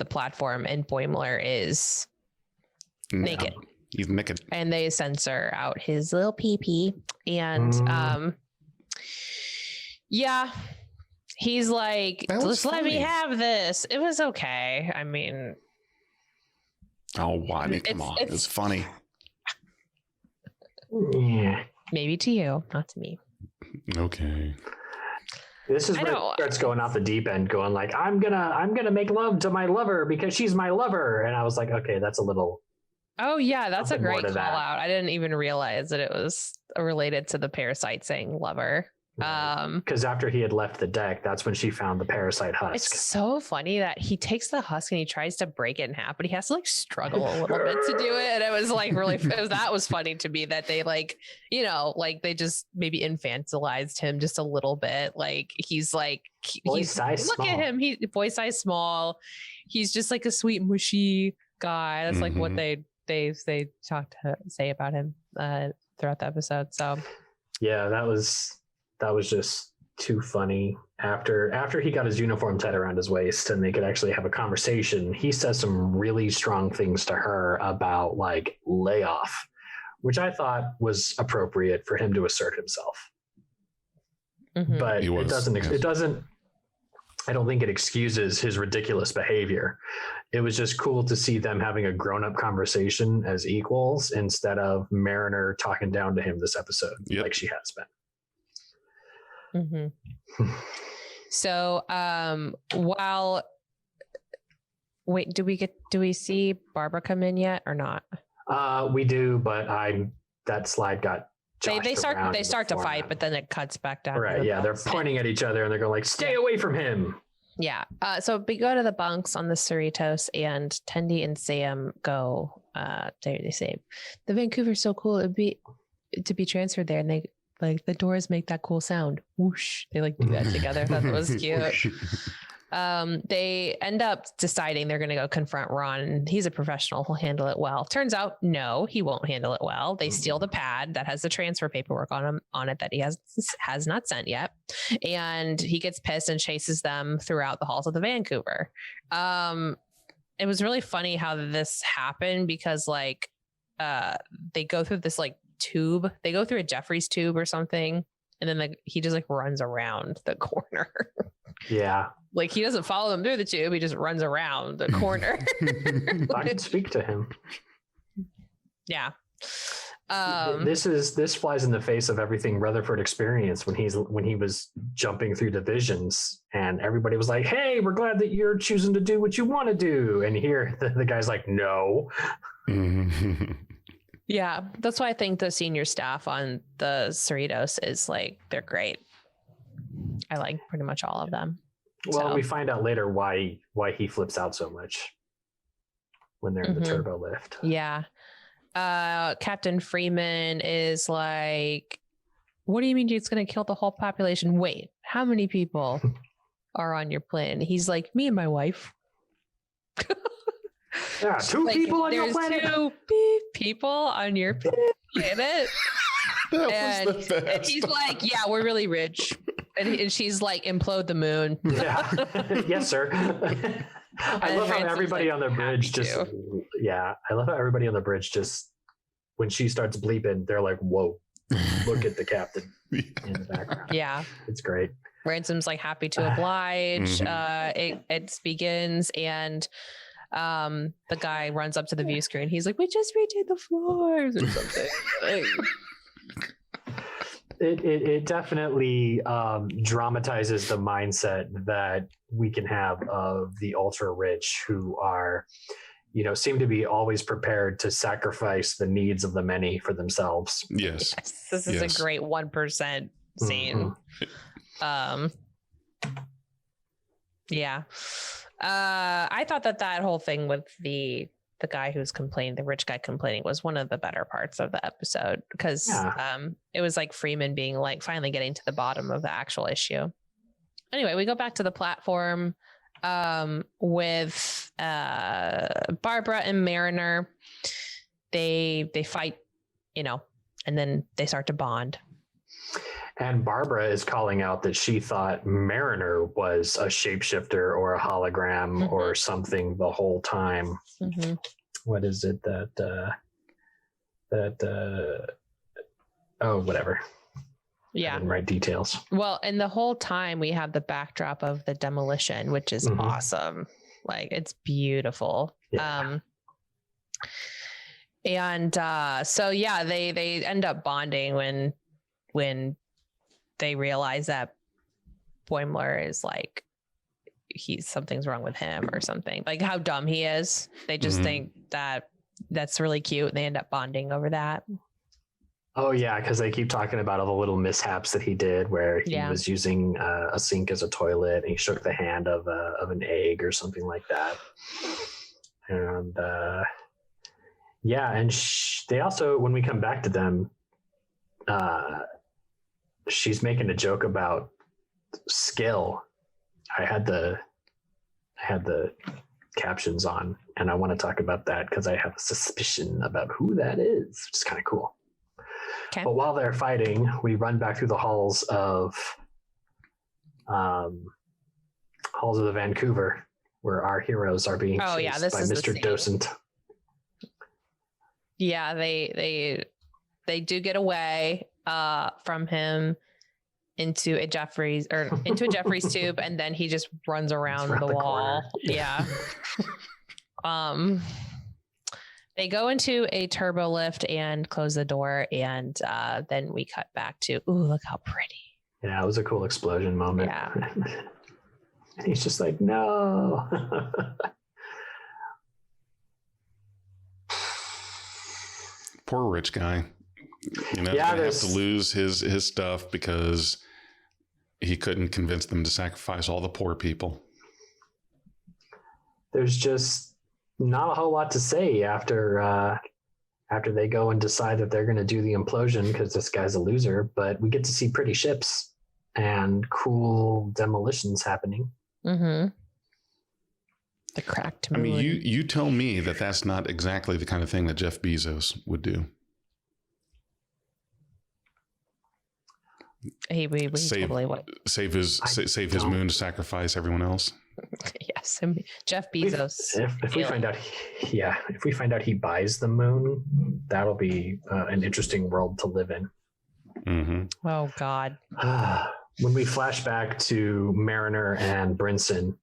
Speaker 3: platform, and Boimler is naked.
Speaker 2: He's naked,
Speaker 3: and they censor out his little pee-pee, and he's like,
Speaker 2: That was
Speaker 3: just let me
Speaker 2: funny.
Speaker 3: have this. It was okay. I mean,
Speaker 2: Oh, why? I mean, come
Speaker 3: It's-
Speaker 2: on.
Speaker 3: it's-
Speaker 2: It's funny.
Speaker 6: Yeah.
Speaker 3: maybe to you, not to me.
Speaker 2: Okay.
Speaker 6: This is
Speaker 3: I
Speaker 6: where
Speaker 3: know.
Speaker 6: it starts going off the deep end, going like, I'm gonna make love to my lover because she's my lover. And I was like, okay, that's a little.
Speaker 3: Oh yeah, that's a
Speaker 6: Something more
Speaker 3: great
Speaker 6: to
Speaker 3: call
Speaker 6: that.
Speaker 3: out. I didn't even realize that it was related to the parasite saying lover.
Speaker 6: Because after he had left the deck, that's when she found the parasite husk.
Speaker 3: It's so funny that he takes the husk and he tries to break it in half, but he has to like struggle a little bit to do it. And it was like really, that was funny to me that they like, you know, like they just maybe infantilized him just a little bit. Like he's like,
Speaker 6: Boy size
Speaker 3: look
Speaker 6: small.
Speaker 3: at him. He boy size small. He's just like a sweet, mushy guy. That's like what they say about him throughout the episode. So
Speaker 6: Yeah, that was just too funny. After he got his uniform tied around his waist and they could actually have a conversation, he says some really strong things to her about like layoff, which I thought was appropriate for him to assert himself.
Speaker 3: mhm.
Speaker 6: But
Speaker 2: He was, yes.
Speaker 6: it doesn't I don't think it excuses his ridiculous behavior. It was just cool to see them having a grown-up conversation as equals instead of Mariner talking down to him this episode,
Speaker 2: Yep.
Speaker 6: like she has been.
Speaker 3: Mm-hmm. So, while wait, do we see Barbara come in yet or not?
Speaker 6: We do, but that slide got
Speaker 3: They
Speaker 6: joshed around in
Speaker 3: start
Speaker 6: the
Speaker 3: to fight,
Speaker 6: format.
Speaker 3: but then it cuts back down. to
Speaker 6: Right,
Speaker 3: the
Speaker 6: yeah, they're
Speaker 3: bunks.
Speaker 6: pointing at each other and they're going like, "Stay away from him."
Speaker 3: Yeah. So we go to the bunks on the Cerritos, and Tendi and Sam go. They say, "The Vancouver's so cool. It'd be to be transferred there." And they like the doors make that cool sound. Whoosh. They like do that together. I thought that was cute. They end up deciding they're going to go confront Ron, and he's a professional. He'll handle it well. Turns out, no, he won't handle it well. They steal the pad that has the transfer paperwork on it that he has not sent yet, and he gets pissed and chases them throughout the halls of the Vancouver. It was really funny how this happened because like they go through this like tube. They go through a Jeffries tube or something, and then he just like runs around the corner.
Speaker 6: Yeah,
Speaker 3: Like he doesn't follow them through the tube. He just runs around the corner.
Speaker 6: I can speak to him.
Speaker 3: Yeah.
Speaker 6: This flies in the face of everything Rutherford experienced when he was jumping through divisions, and everybody was like, "Hey, we're glad that you're choosing to do what you want to do." And here the guy's like, "No."
Speaker 3: Yeah. That's why I think the senior staff on the Cerritos is like, they're great. I like pretty much all of them.
Speaker 6: Well,
Speaker 3: So-
Speaker 6: we find out later why he flips out so much when they're in the
Speaker 3: Mhm.
Speaker 6: turbo lift.
Speaker 3: Yeah. Captain Freeman is like, what do you mean it's going to kill the whole population? Wait, how many people are on your plane? He's like, me and my wife.
Speaker 6: Yeah, two
Speaker 3: Like,
Speaker 6: people on your
Speaker 3: there's
Speaker 6: planet.
Speaker 3: two beep people on your planet. And he's like, yeah, we're really rich. And she's like, implode the moon.
Speaker 6: Yeah. Yes, sir. I
Speaker 3: And
Speaker 6: love how
Speaker 3: Ransom's
Speaker 6: everybody
Speaker 3: like,
Speaker 6: on the bridge
Speaker 3: happy
Speaker 6: just
Speaker 3: to.
Speaker 6: yeah. I love how everybody on the bridge just when she starts bleeping, they're like, "Whoa, look at the captain in the background."
Speaker 3: Yeah.
Speaker 6: It's great.
Speaker 3: Ransom's like happy to oblige.
Speaker 2: Mhm.
Speaker 3: It begins, and the guy runs up to the view screen. He's like, we just redid the floors or something. Like,
Speaker 6: It definitely dramatizes the mindset that we can have of the ultra rich who are, seem to be always prepared to sacrifice the needs of the many for themselves.
Speaker 2: Yes.
Speaker 3: yes, this is
Speaker 2: Yes.
Speaker 3: a great 1% scene. Yeah. I thought that whole thing with the guy who's complaining, the rich guy complaining, was one of the better parts of the episode because it was like Freeman being like finally getting to the bottom of the actual issue. Anyway, we go back to the platform with Barbara and Mariner. They fight, and then they start to bond.
Speaker 6: And Barbara is calling out that she thought Mariner was a shapeshifter or a hologram or something the whole time.
Speaker 3: Mm-hmm.
Speaker 6: What is it whatever.
Speaker 3: Yeah.
Speaker 6: I didn't write details.
Speaker 3: Well, and the whole time we have the backdrop of the demolition, which is awesome. Like, it's beautiful.
Speaker 6: Yeah.
Speaker 3: So yeah, they end up bonding when they realize that Boimler is like, something's wrong with him or something, like how dumb he is. They just think that that's really cute. They end up bonding over that.
Speaker 6: Oh yeah, because they keep talking about all the little mishaps that he did, where he was using a sink as a toilet, and he shook the hand of an egg or something like that. And and they also, when we come back to them, she's making a joke about skill. I had the captions on, and I want to talk about that because I have a suspicion about who that is, which is kind of cool.
Speaker 3: Okay.
Speaker 6: But while they're fighting, we run back through the halls of the Vancouver, where our heroes are being chased by Mr. Docent.
Speaker 3: Yeah, they do get away from him into a Jeffries tube, and then he just runs around the wall. Yeah. They go into a turbo lift and close the door, and then we cut back to, ooh, look how pretty.
Speaker 6: Yeah, it was a cool explosion moment.
Speaker 3: Yeah.
Speaker 6: And he's just like, no.
Speaker 2: Poor rich guy. You know,
Speaker 6: Yeah,
Speaker 2: they have to lose his stuff because he couldn't convince them to sacrifice all the poor people.
Speaker 6: There's just not a whole lot to say after they go and decide that they're going to do the implosion because this guy's a loser. But we get to see pretty ships and cool demolitions happening.
Speaker 3: Mm-hmm. The cracked moon.
Speaker 2: I mean, you tell me that that's not exactly the kind of thing that Jeff Bezos would do.
Speaker 3: He totally would.
Speaker 2: Save his moon to sacrifice everyone else.
Speaker 3: Yes, Jeff Bezos.
Speaker 6: If we find out, if we find out he buys the moon, that'll be an interesting world to live in.
Speaker 2: Mm-hmm.
Speaker 3: Oh God.
Speaker 6: When we flash back to Mariner and Brinson,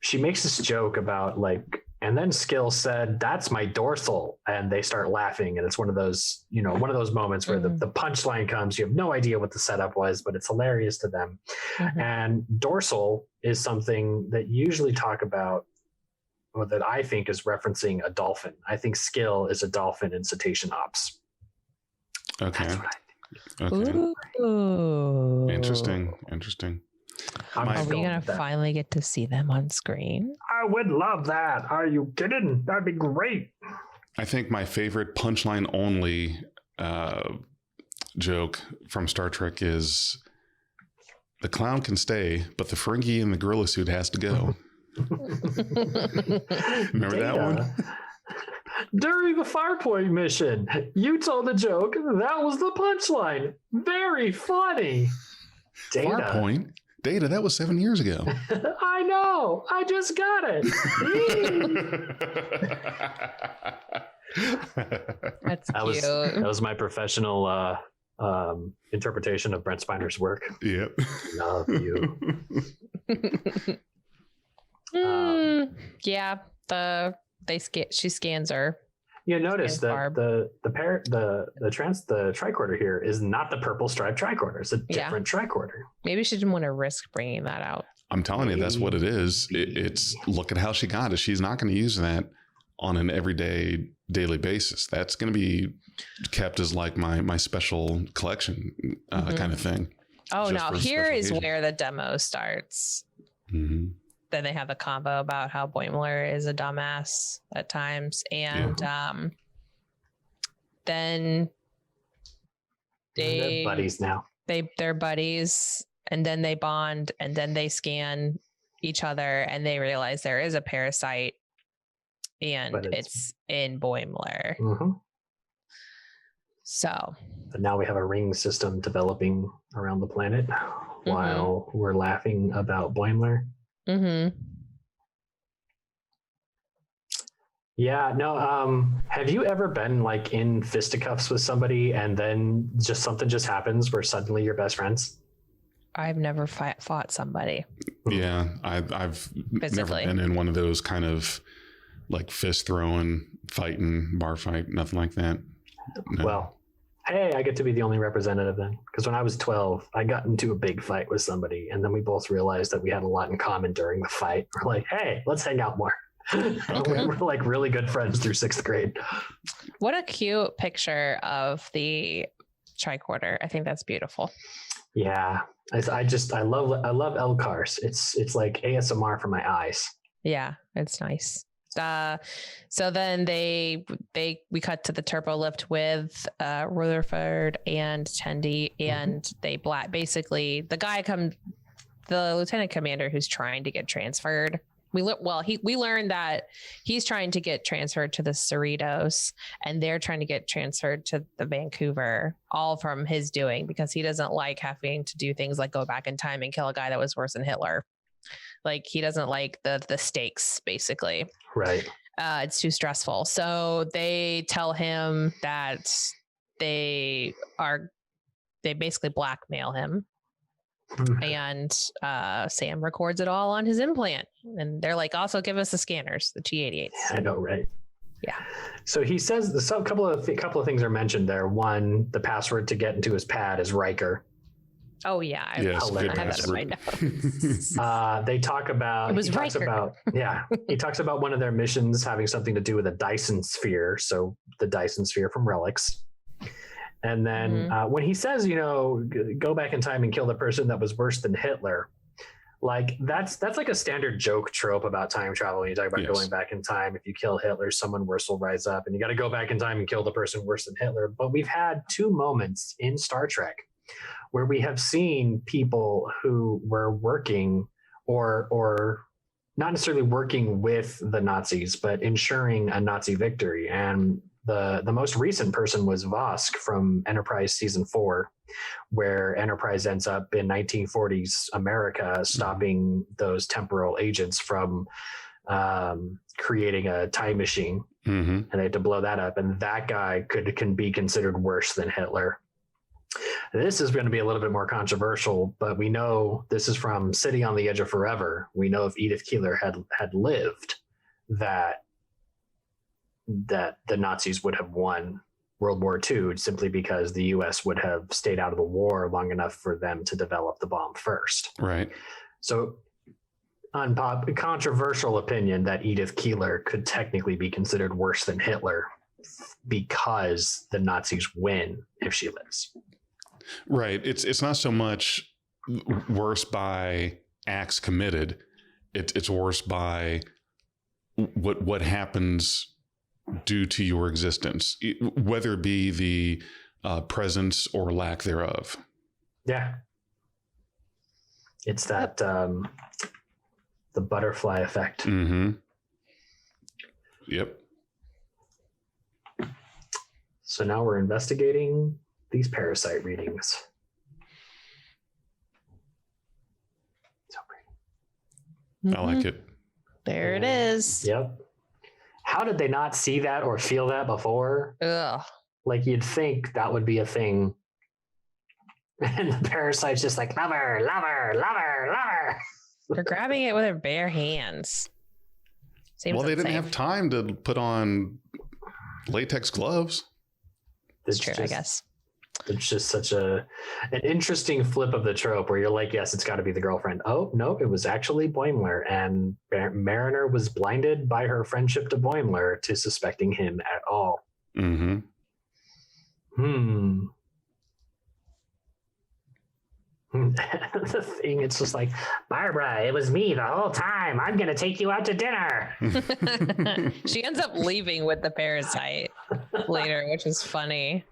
Speaker 6: she makes this joke about like, and then Skill said, "That's my dorsal," and they start laughing, and it's one of those moments where the punchline comes. You have no idea what the setup was, but it's hilarious to them. Mm-hmm. And dorsal is something that you usually talk about, or that I think is referencing a dolphin. I think Skill is a dolphin in cetacean ops.
Speaker 2: Okay.
Speaker 6: That's what I think.
Speaker 2: Okay.
Speaker 3: Ooh.
Speaker 2: Interesting.
Speaker 3: Are we going to finally get to see them on screen?
Speaker 6: I would love that. Are you kidding? That'd be great.
Speaker 2: I think my favorite punchline only joke from Star Trek is the clown can stay, but the Ferengi in the gorilla suit has to go. Remember that one?
Speaker 6: During the Farpoint mission, you told the joke. That was the punchline. Very funny. Data.
Speaker 2: Farpoint? Data, that was 7 years ago.
Speaker 6: I know. I just got it.
Speaker 3: That's cute.
Speaker 6: That was my professional interpretation of Brent Spiner's work.
Speaker 2: Yep.
Speaker 6: Love you.
Speaker 3: Yeah. She scans her.
Speaker 6: You notice that the tricorder here is not the purple striped tricorder. It's a different tricorder.
Speaker 3: Maybe she didn't want to risk bringing that out.
Speaker 2: I'm telling you, that's what it is. It's look at how she got it. She's not going to use that on an everyday, daily basis. That's going to be kept as like my special collection kind of thing.
Speaker 3: Oh, no. Here is where the demo starts.
Speaker 2: Mm-hmm.
Speaker 3: Then they have the combo about how Boimler is a dumbass at times. And then
Speaker 6: they're buddies now.
Speaker 3: They're buddies, and then they bond, and then they scan each other, and they realize there is a parasite, and it's in Boimler.
Speaker 6: Mm-hmm.
Speaker 3: So.
Speaker 6: But now we have a ring system developing around the planet while we're laughing about Boimler.
Speaker 3: Mm-hmm.
Speaker 6: Yeah, no. Have you ever been like in fisticuffs with somebody and then just something just happens where suddenly you're best friends?
Speaker 3: I've never fought somebody.
Speaker 2: Yeah, I've never
Speaker 3: Physically.
Speaker 2: been in one of those kind of like fist throwing, fighting, bar fight, nothing like that. No.
Speaker 6: Well, hey, I get to be the only representative then. Because when I was 12, I got into a big fight with somebody, and then we both realized that we had a lot in common during the fight. We're like, hey, let's hang out more.
Speaker 2: Okay.
Speaker 6: We're like really good friends through 6th grade.
Speaker 3: What a cute picture of the tricorder. I think that's beautiful.
Speaker 6: Yeah, I love LCARs. It's like ASMR for my eyes.
Speaker 3: Yeah, it's nice. So then we cut to the turbo lift with Rutherford and Tendi, and they basically the lieutenant commander who's trying to get transferred. We learned that he's trying to get transferred to the Cerritos, and they're trying to get transferred to the Vancouver, all from his doing, because he doesn't like having to do things like go back in time and kill a guy that was worse than Hitler. Like, he doesn't like the stakes, basically.
Speaker 6: Right.
Speaker 3: It's too stressful. So they tell him that they basically blackmail him. And Sam records it all on his implant. And they're like, also give us the scanners, the T-88s.
Speaker 6: I know, right?
Speaker 3: Yeah.
Speaker 6: So he says a couple of things are mentioned there. One, the password to get into his pad is Riker.
Speaker 3: Oh yeah, I
Speaker 2: Yes,
Speaker 3: have
Speaker 2: good
Speaker 3: that in my notes.
Speaker 6: They talk about.
Speaker 3: It was
Speaker 6: he talks
Speaker 3: Riker.
Speaker 6: about. Yeah, he talks about one of their missions having something to do with a Dyson sphere. So the Dyson sphere from Relics. And then when he says, go back in time and kill the person that was worse than Hitler, like that's like a standard joke trope about time travel. When you talk about going back in time, if you kill Hitler, someone worse will rise up, and you got to go back in time and kill the person worse than Hitler. But we've had 2 moments in Star Trek where we have seen people who were working or not necessarily working with the Nazis, but ensuring a Nazi victory. And the most recent person was Vosk from Enterprise season 4, where Enterprise ends up in 1940s America, stopping those temporal agents from creating a time machine. And they had to blow that up. And that guy can be considered worse than Hitler. This is going to be a little bit more controversial, but we know this is from City on the Edge of Forever. We know if Edith Keeler had lived, that the Nazis would have won World War II, simply because the U.S. would have stayed out of the war long enough for them to develop the bomb first.
Speaker 2: Right.
Speaker 6: So, controversial opinion that Edith Keeler could technically be considered worse than Hitler because the Nazis win if she lives.
Speaker 2: Right. It's not so much worse by acts committed. It's worse by what happens due to your existence, whether it be the presence or lack thereof.
Speaker 6: Yeah. It's that the butterfly effect.
Speaker 2: Mm-hmm. Yep.
Speaker 6: So now we're investigating these parasite readings. So pretty.
Speaker 2: I like it.
Speaker 3: There it is.
Speaker 6: Yep. How did they not see that or feel that before?
Speaker 3: Ugh.
Speaker 6: Like, you'd think that would be a thing. And the parasite's just like, lover, lover, lover, lover.
Speaker 3: They're grabbing it with their bare hands. Seems
Speaker 2: Well, they didn't
Speaker 3: unsafe.
Speaker 2: have time to put on latex gloves.
Speaker 3: It's true, I guess.
Speaker 6: It's just such an interesting flip of the trope where you're like, yes, it's got to be the girlfriend. Oh, no, it was actually Boimler. And Mariner was blinded by her friendship to Boimler to suspecting him at all.
Speaker 2: Mm-hmm.
Speaker 6: The thing, it's just like, Barbara, it was me the whole time. I'm going to take you out to dinner.
Speaker 3: She ends up leaving with the parasite later, which is funny.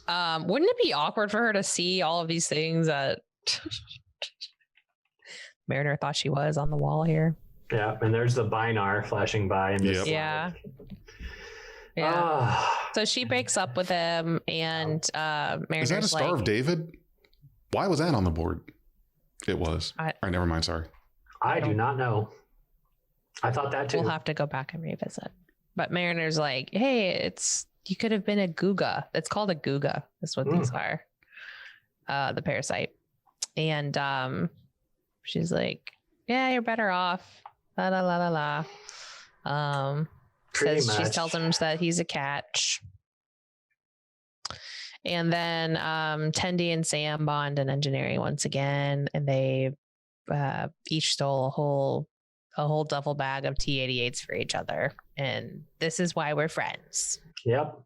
Speaker 3: Wouldn't it be awkward for her to see all of these things that Mariner thought she was on the wall here?
Speaker 6: Yeah, and there's the Binar flashing by. And
Speaker 2: Yep.
Speaker 3: Yeah. Yeah. So she breaks up with him, and Mariner's
Speaker 2: Is that a Star of
Speaker 3: like,
Speaker 2: David? Why was that on the board? It was. All right, never mind. Sorry.
Speaker 6: I do not know. I thought that too.
Speaker 3: we'll have to go back and revisit. But Mariner's like, hey, you could have been a Guga. It's called a Guga. That's what these are. The parasite. And she's like, yeah, you're better off. La la la la la. She tells him that he's a catch. And then Tendi and Sam bond in engineering once again, and they each stole a whole duffel bag of T-88s for each other. And this is why we're friends.
Speaker 6: Yep.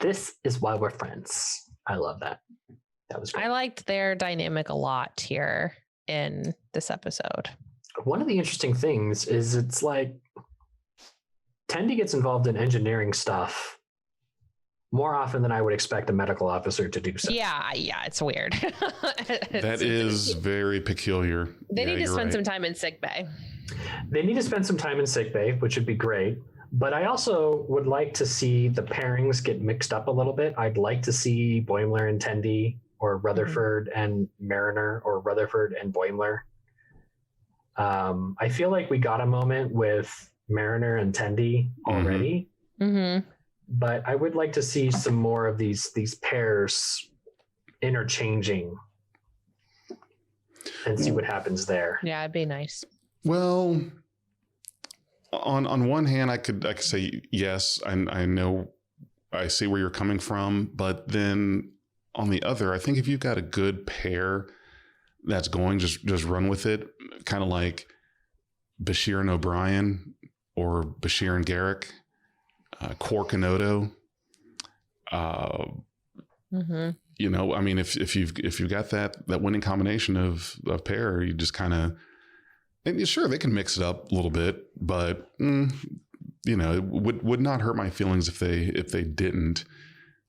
Speaker 6: This is why we're friends. I love that. That was great.
Speaker 3: I liked their dynamic a lot here in this episode.
Speaker 6: One of the interesting things is it's like Tendi gets involved in engineering stuff more often than I would expect a medical officer to do so.
Speaker 3: Yeah, it's weird.
Speaker 2: That is very peculiar.
Speaker 3: They need to spend some time in sick bay.
Speaker 6: They need to spend some time in sick bay, which would be great. But I also would like to see the pairings get mixed up a little bit. I'd like to see Boimler and Tendi, or Rutherford and Mariner, or Rutherford and Boimler. I feel like we got a moment with Mariner and Tendi already.
Speaker 3: Mm-hmm.
Speaker 6: But I would like to see some more of these pairs interchanging and see what happens there.
Speaker 3: Yeah, it'd be nice.
Speaker 2: Well, on one hand, I could say yes. I know, I see where you're coming from, but then on the other, I think if you've got a good pair that's going, just run with it. Kind of like Bashir and O'Brien, or Bashir and Garrick. Quark and Odo. You know, I mean, if you've got that winning combination of pair, you just kind of, and sure, they can mix it up a little bit, but you know, it would not hurt my feelings if they didn't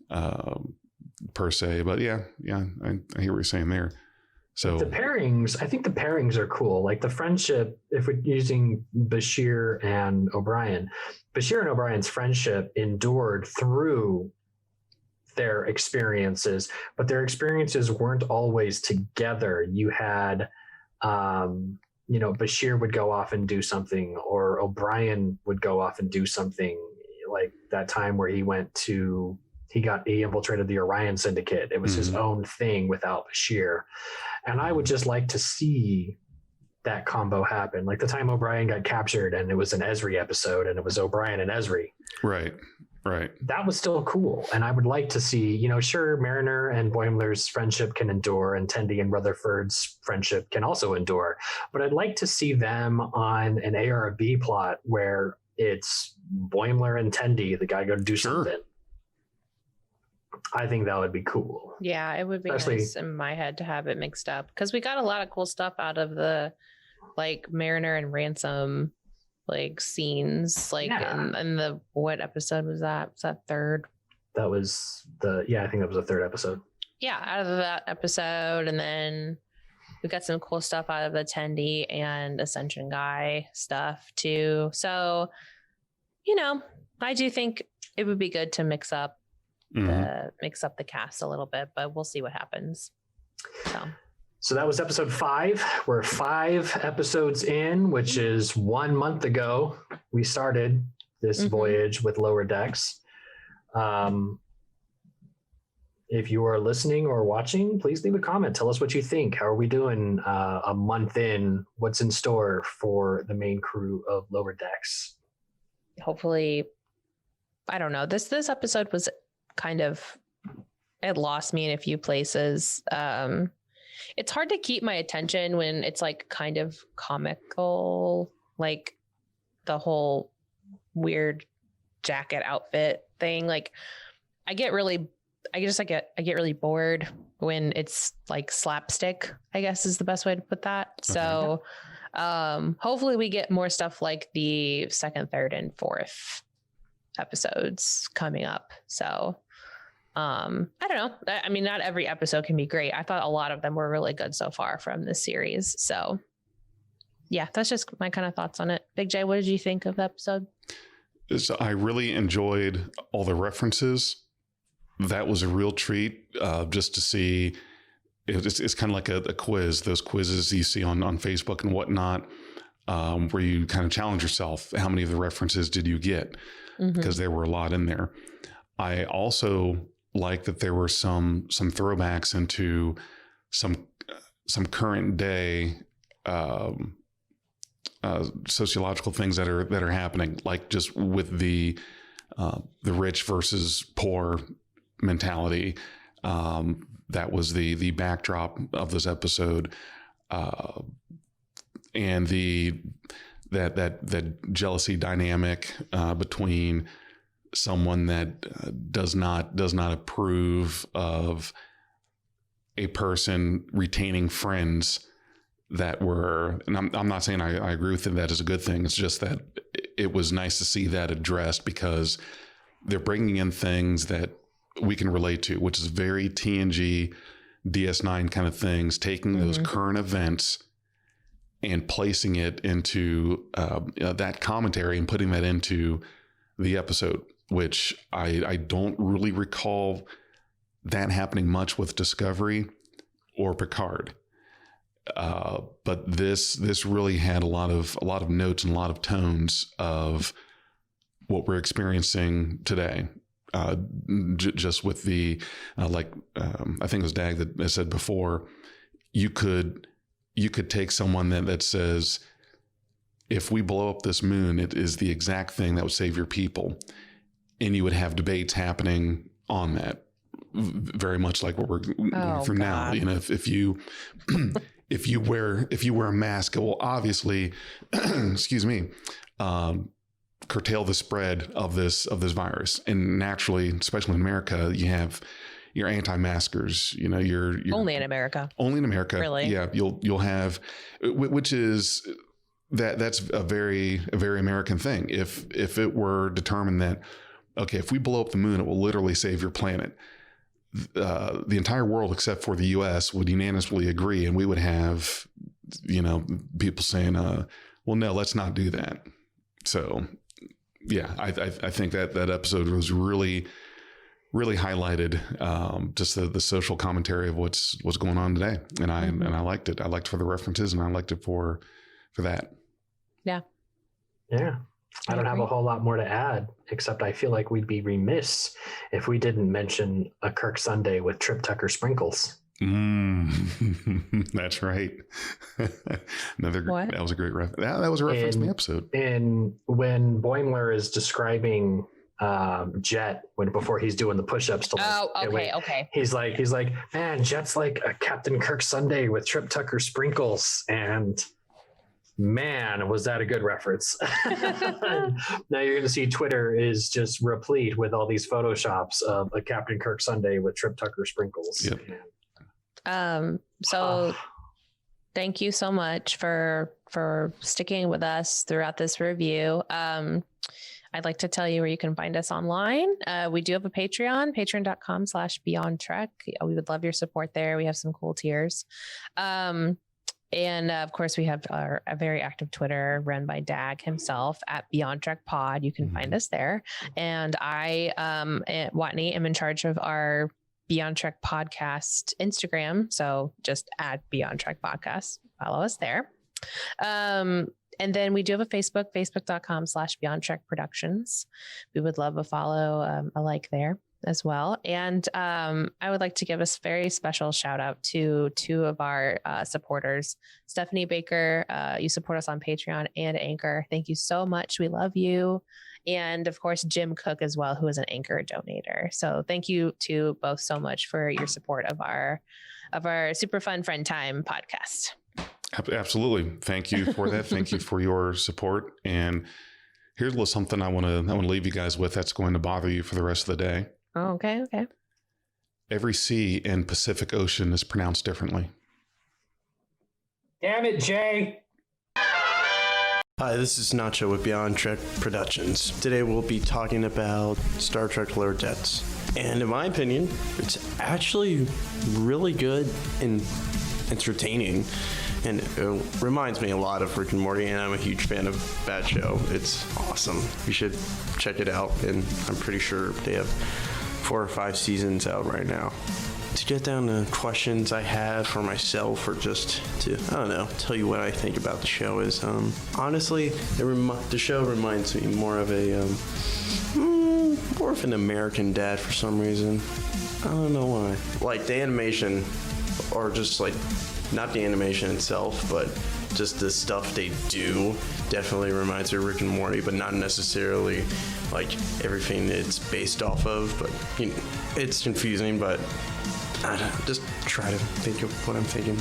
Speaker 2: per se. But yeah, I hear what you're saying there. So
Speaker 6: the pairings, I think the pairings are cool. Like the friendship, if we're using Bashir and O'Brien, Bashir and O'Brien's friendship endured through their experiences, but their experiences weren't always together. You had, you know, Bashir would go off and do something, or O'Brien would go off and do something, like that time where he infiltrated the Orion Syndicate. It was his own thing without Bashir. And I would just like to see that combo happen. Like the time O'Brien got captured and it was an Ezri episode and it was O'Brien and Ezri.
Speaker 2: Right.
Speaker 6: That was still cool. And I would like to see, you know, sure, Mariner and Boimler's friendship can endure, and Tendi and Rutherford's friendship can also endure. But I'd like to see them on an A or a B plot where it's Boimler and Tendi, the guy go do something. I think that would be cool.
Speaker 3: Yeah, it would be nice in my head to have it mixed up, because we got a lot of cool stuff out of the like Mariner and Ransom like scenes, like in the, what episode was that? Was that third?
Speaker 6: That was I think that was the third episode. Yeah,
Speaker 3: out of that episode, and then we got some cool stuff out of the Tendi and Ascension guy stuff too. So, you know, I do think it would be good to mix up the cast a little bit, but we'll see what happens.
Speaker 6: So that was episode 5. We're 5 episodes in, which is 1 month ago we started this voyage with Lower Decks. If you are listening or watching, please leave a comment. Tell us what you think. How are we doing a month in? What's in store for the main crew of Lower Decks?
Speaker 3: Hopefully, I don't know. This episode was kind of, it lost me in a few places. It's hard to keep my attention when it's like kind of comical, like the whole weird jacket outfit thing. Like I get really bored when it's like slapstick, I guess is the best way to put that. So hopefully we get more stuff like the 2nd, 3rd, and 4th episodes coming up. So I don't know. I mean, not every episode can be great. I thought a lot of them were really good so far from this series. So yeah, that's just my kind of thoughts on it. Big J, what did you think of the episode?
Speaker 2: So I really enjoyed all the references. That was a real treat, just to see. It's kind of like a quiz, those quizzes you see on Facebook and whatnot. where you kind of challenge yourself. How many of the references did you get? Because there were a lot in there. I also like that there were some throwbacks into some current day sociological things that are happening, like just with the rich versus poor mentality. That was the backdrop of this episode, and that jealousy dynamic between someone that does not approve of a person retaining friends that were, and I'm not saying I agree with that as a good thing. It's just that it was nice to see that addressed, because they're bringing in things that we can relate to, which is very TNG, DS9 kind of things, taking those current events and placing it into that commentary and putting that into the episode, which I don't really recall that happening much with Discovery or Picard. But this really had a lot of notes and a lot of tones of what we're experiencing today. Just with the I think it was Dag that said before, you could take someone that says, if we blow up this moon, it is the exact thing that would save your people, and you would have debates happening on that, very much like what we're going through now. You know, if you if you wear a mask, it will obviously excuse me, curtail the spread of this virus. And naturally, especially in America, you have your anti-maskers. You know, you're
Speaker 3: only in America.
Speaker 2: Only in America,
Speaker 3: really.
Speaker 2: Yeah, you'll have, which is that's a very American thing. If it were determined that, okay, if we blow up the moon, it will literally save your planet, the entire world except for the U.S. would unanimously agree, and we would have, you know, people saying, well, no, let's not do that. So yeah, I think that episode was really highlighted just the social commentary of what's going on today, and I liked it. I liked it for the references, and I liked it for that.
Speaker 6: Yeah. I don't have a whole lot more to add, except I feel like we'd be remiss if we didn't mention a Kirk Sunday with Trip Tucker sprinkles.
Speaker 2: That's right. That was a great reference. That was a reference in the episode.
Speaker 6: And when Boimler is describing Jet before he's doing the push-ups okay. He's like, man, Jet's like a Captain Kirk Sunday with Trip Tucker sprinkles, and man, was that a good reference. Now you're going to see Twitter is just replete with all these photoshops of a Captain Kirk Sunday with Trip Tucker sprinkles.
Speaker 2: Yep.
Speaker 3: So thank you so much for sticking with us throughout this review. I'd like to tell you where you can find us online. We do have a Patreon, patreon.com/BeyondTrek. We would love your support there. We have some cool tiers. And of course, we have a very active Twitter run by Dag himself at BeyondTrek Pod. You can find us there. And I, Watney, am in charge of our BeyondTrek Podcast Instagram. So just at BeyondTrek Podcast, follow us there. And then we do have a Facebook, facebook.com/BeyondTrek Productions. We would love a follow, a like there as well. And I would like to give a very special shout out to two of our supporters. Stephanie Baker, you support us on Patreon and Anchor. Thank you so much. We love you. And of course, Jim Cook as well, who is an Anchor donator. So thank you to both so much for your support of our Super Fun Friend Time podcast.
Speaker 2: Absolutely. Thank you for that. Thank you for your support. And here's something I want to leave you guys with that's going to bother you for the rest of the day.
Speaker 3: Oh, okay.
Speaker 2: Every sea in Pacific Ocean is pronounced differently.
Speaker 6: Damn it, Jay.
Speaker 5: Hi, this is Nacho with BeyondTrek Productions. Today we'll be talking about Star Trek Lower Decks. And in my opinion, it's actually really good and entertaining. And it reminds me a lot of Rick and Morty, and I'm a huge fan of that show. It's awesome. You should check it out, and I'm pretty sure they have 4 or 5 seasons out right now. to get down to questions I have for myself, or just to, I don't know, tell you what I think about the show is, honestly, the show reminds me more of an American Dad for some reason. I don't know why. Like the animation, or just like, not the animation itself, but just the stuff they do definitely reminds me of Rick and Morty, but not necessarily like everything it's based off of. But you know, it's confusing, but I don't know, just try to think of what I'm thinking.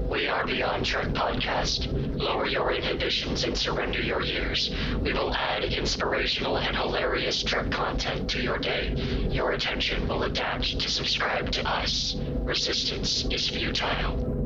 Speaker 7: We are BeyondTrek Podcast. Lower your inhibitions and surrender your ears. We will add inspirational and hilarious Trek content to your day. Your attention will adapt to subscribe to us. Resistance is futile.